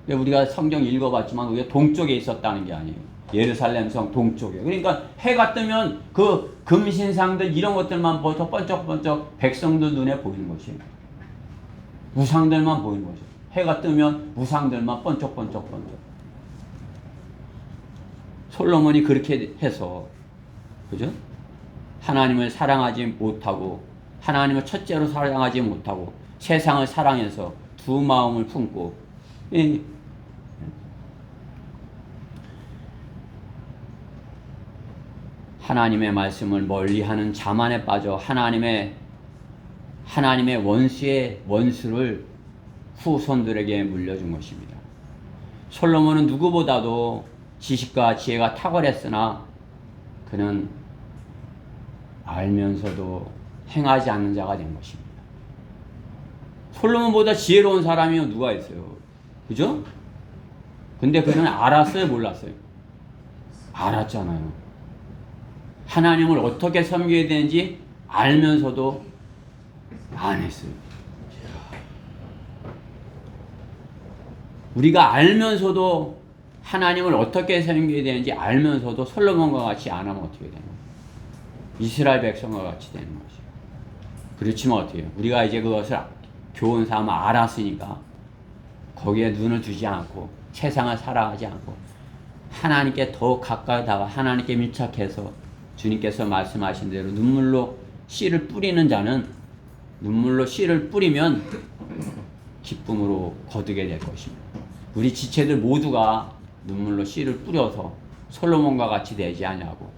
우리가 성경 읽어봤지만 그게 동쪽에 있었다는 게 아니에요. 예루살렘 성 동쪽에. 그러니까 해가 뜨면 그 금신상들 이런 것들만 보여서 번쩍번쩍 백성들 눈에 보이는 것이에요. 우상들만 보이는 거죠. 해가 뜨면 우상들만 번쩍번쩍. 솔로몬이 그렇게 해서, 그죠? 하나님을 사랑하지 못하고, 하나님을 첫째로 사랑하지 못하고, 세상을 사랑해서 두 마음을 품고, 하나님의 말씀을 멀리하는 자만에 빠져 하나님의 원수를 후손들에게 물려준 것입니다. 솔로몬은 누구보다도 지식과 지혜가 탁월했으나 그는 알면서도 행하지 않는 자가 된 것입니다. 솔로몬보다 지혜로운 사람이 누가 있어요? 그죠? 근데 그는 알았어요, 몰랐어요? 알았잖아요. 하나님을 어떻게 섬겨야 되는지 알면서도 안 했어요. 우리가 알면서도 하나님을 어떻게 섬겨야 되는지 알면서도 솔로몬과 같이 안 하면 어떻게 되는 거예요? 이스라엘 백성과 같이 되는 거죠. 그렇지만 어떻게 해요? 우리가 이제 그것을 교훈 삼아 알았으니까 거기에 눈을 두지 않고 세상을 살아가지 않고 하나님께 더 가까이 다가 하나님께 밀착해서 주님께서 말씀하신 대로 눈물로 씨를 뿌리는 자는 눈물로 씨를 뿌리면 기쁨으로 거두게 될 것입니다. 우리 지체들 모두가 눈물로 씨를 뿌려서 솔로몬과 같이 되지 않냐고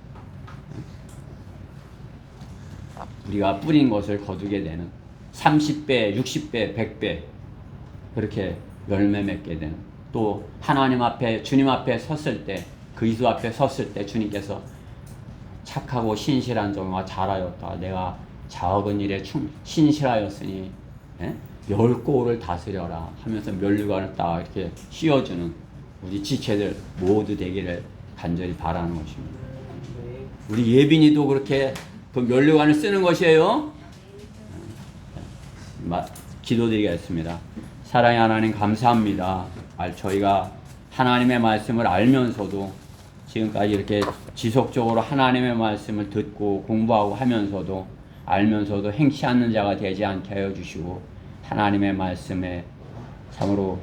우리가 뿌린 것을 거두게 되는 30배, 60배, 100배 그렇게 열매 맺게 되는 또 하나님 앞에 주님 앞에 섰을 때 그리스도 앞에 섰을 때 주님께서 착하고 신실한 종과 잘하였다. 내가 작은 일에 신실하였으니 10고를 다스려라 하면서 면류관을 딱 이렇게 씌워주는 우리 지체들 모두 되기를 간절히 바라는 것입니다. 우리 예빈이도 그렇게 그 면류관을 쓰는 것이에요. 기도드리겠습니다. 사랑의 하나님 감사합니다. 저희가 하나님의 말씀을 알면서도 지금까지 이렇게 지속적으로 하나님의 말씀을 듣고 공부하고 하면서도 알면서도 행치 않는 자가 되지 않게 하여 주시고 하나님의 말씀에 참으로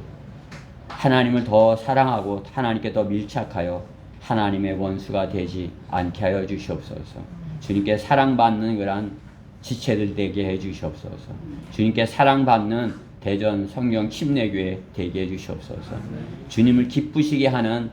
하나님을 더 사랑하고 하나님께 더 밀착하여 하나님의 원수가 되지 않게 하여 주시옵소서. 주님께 사랑받는 그런 지체들 되게 해 주시옵소서. 주님께 사랑받는 대전 성경 침례교회 되게 해 주시옵소서. 주님을 기쁘시게 하는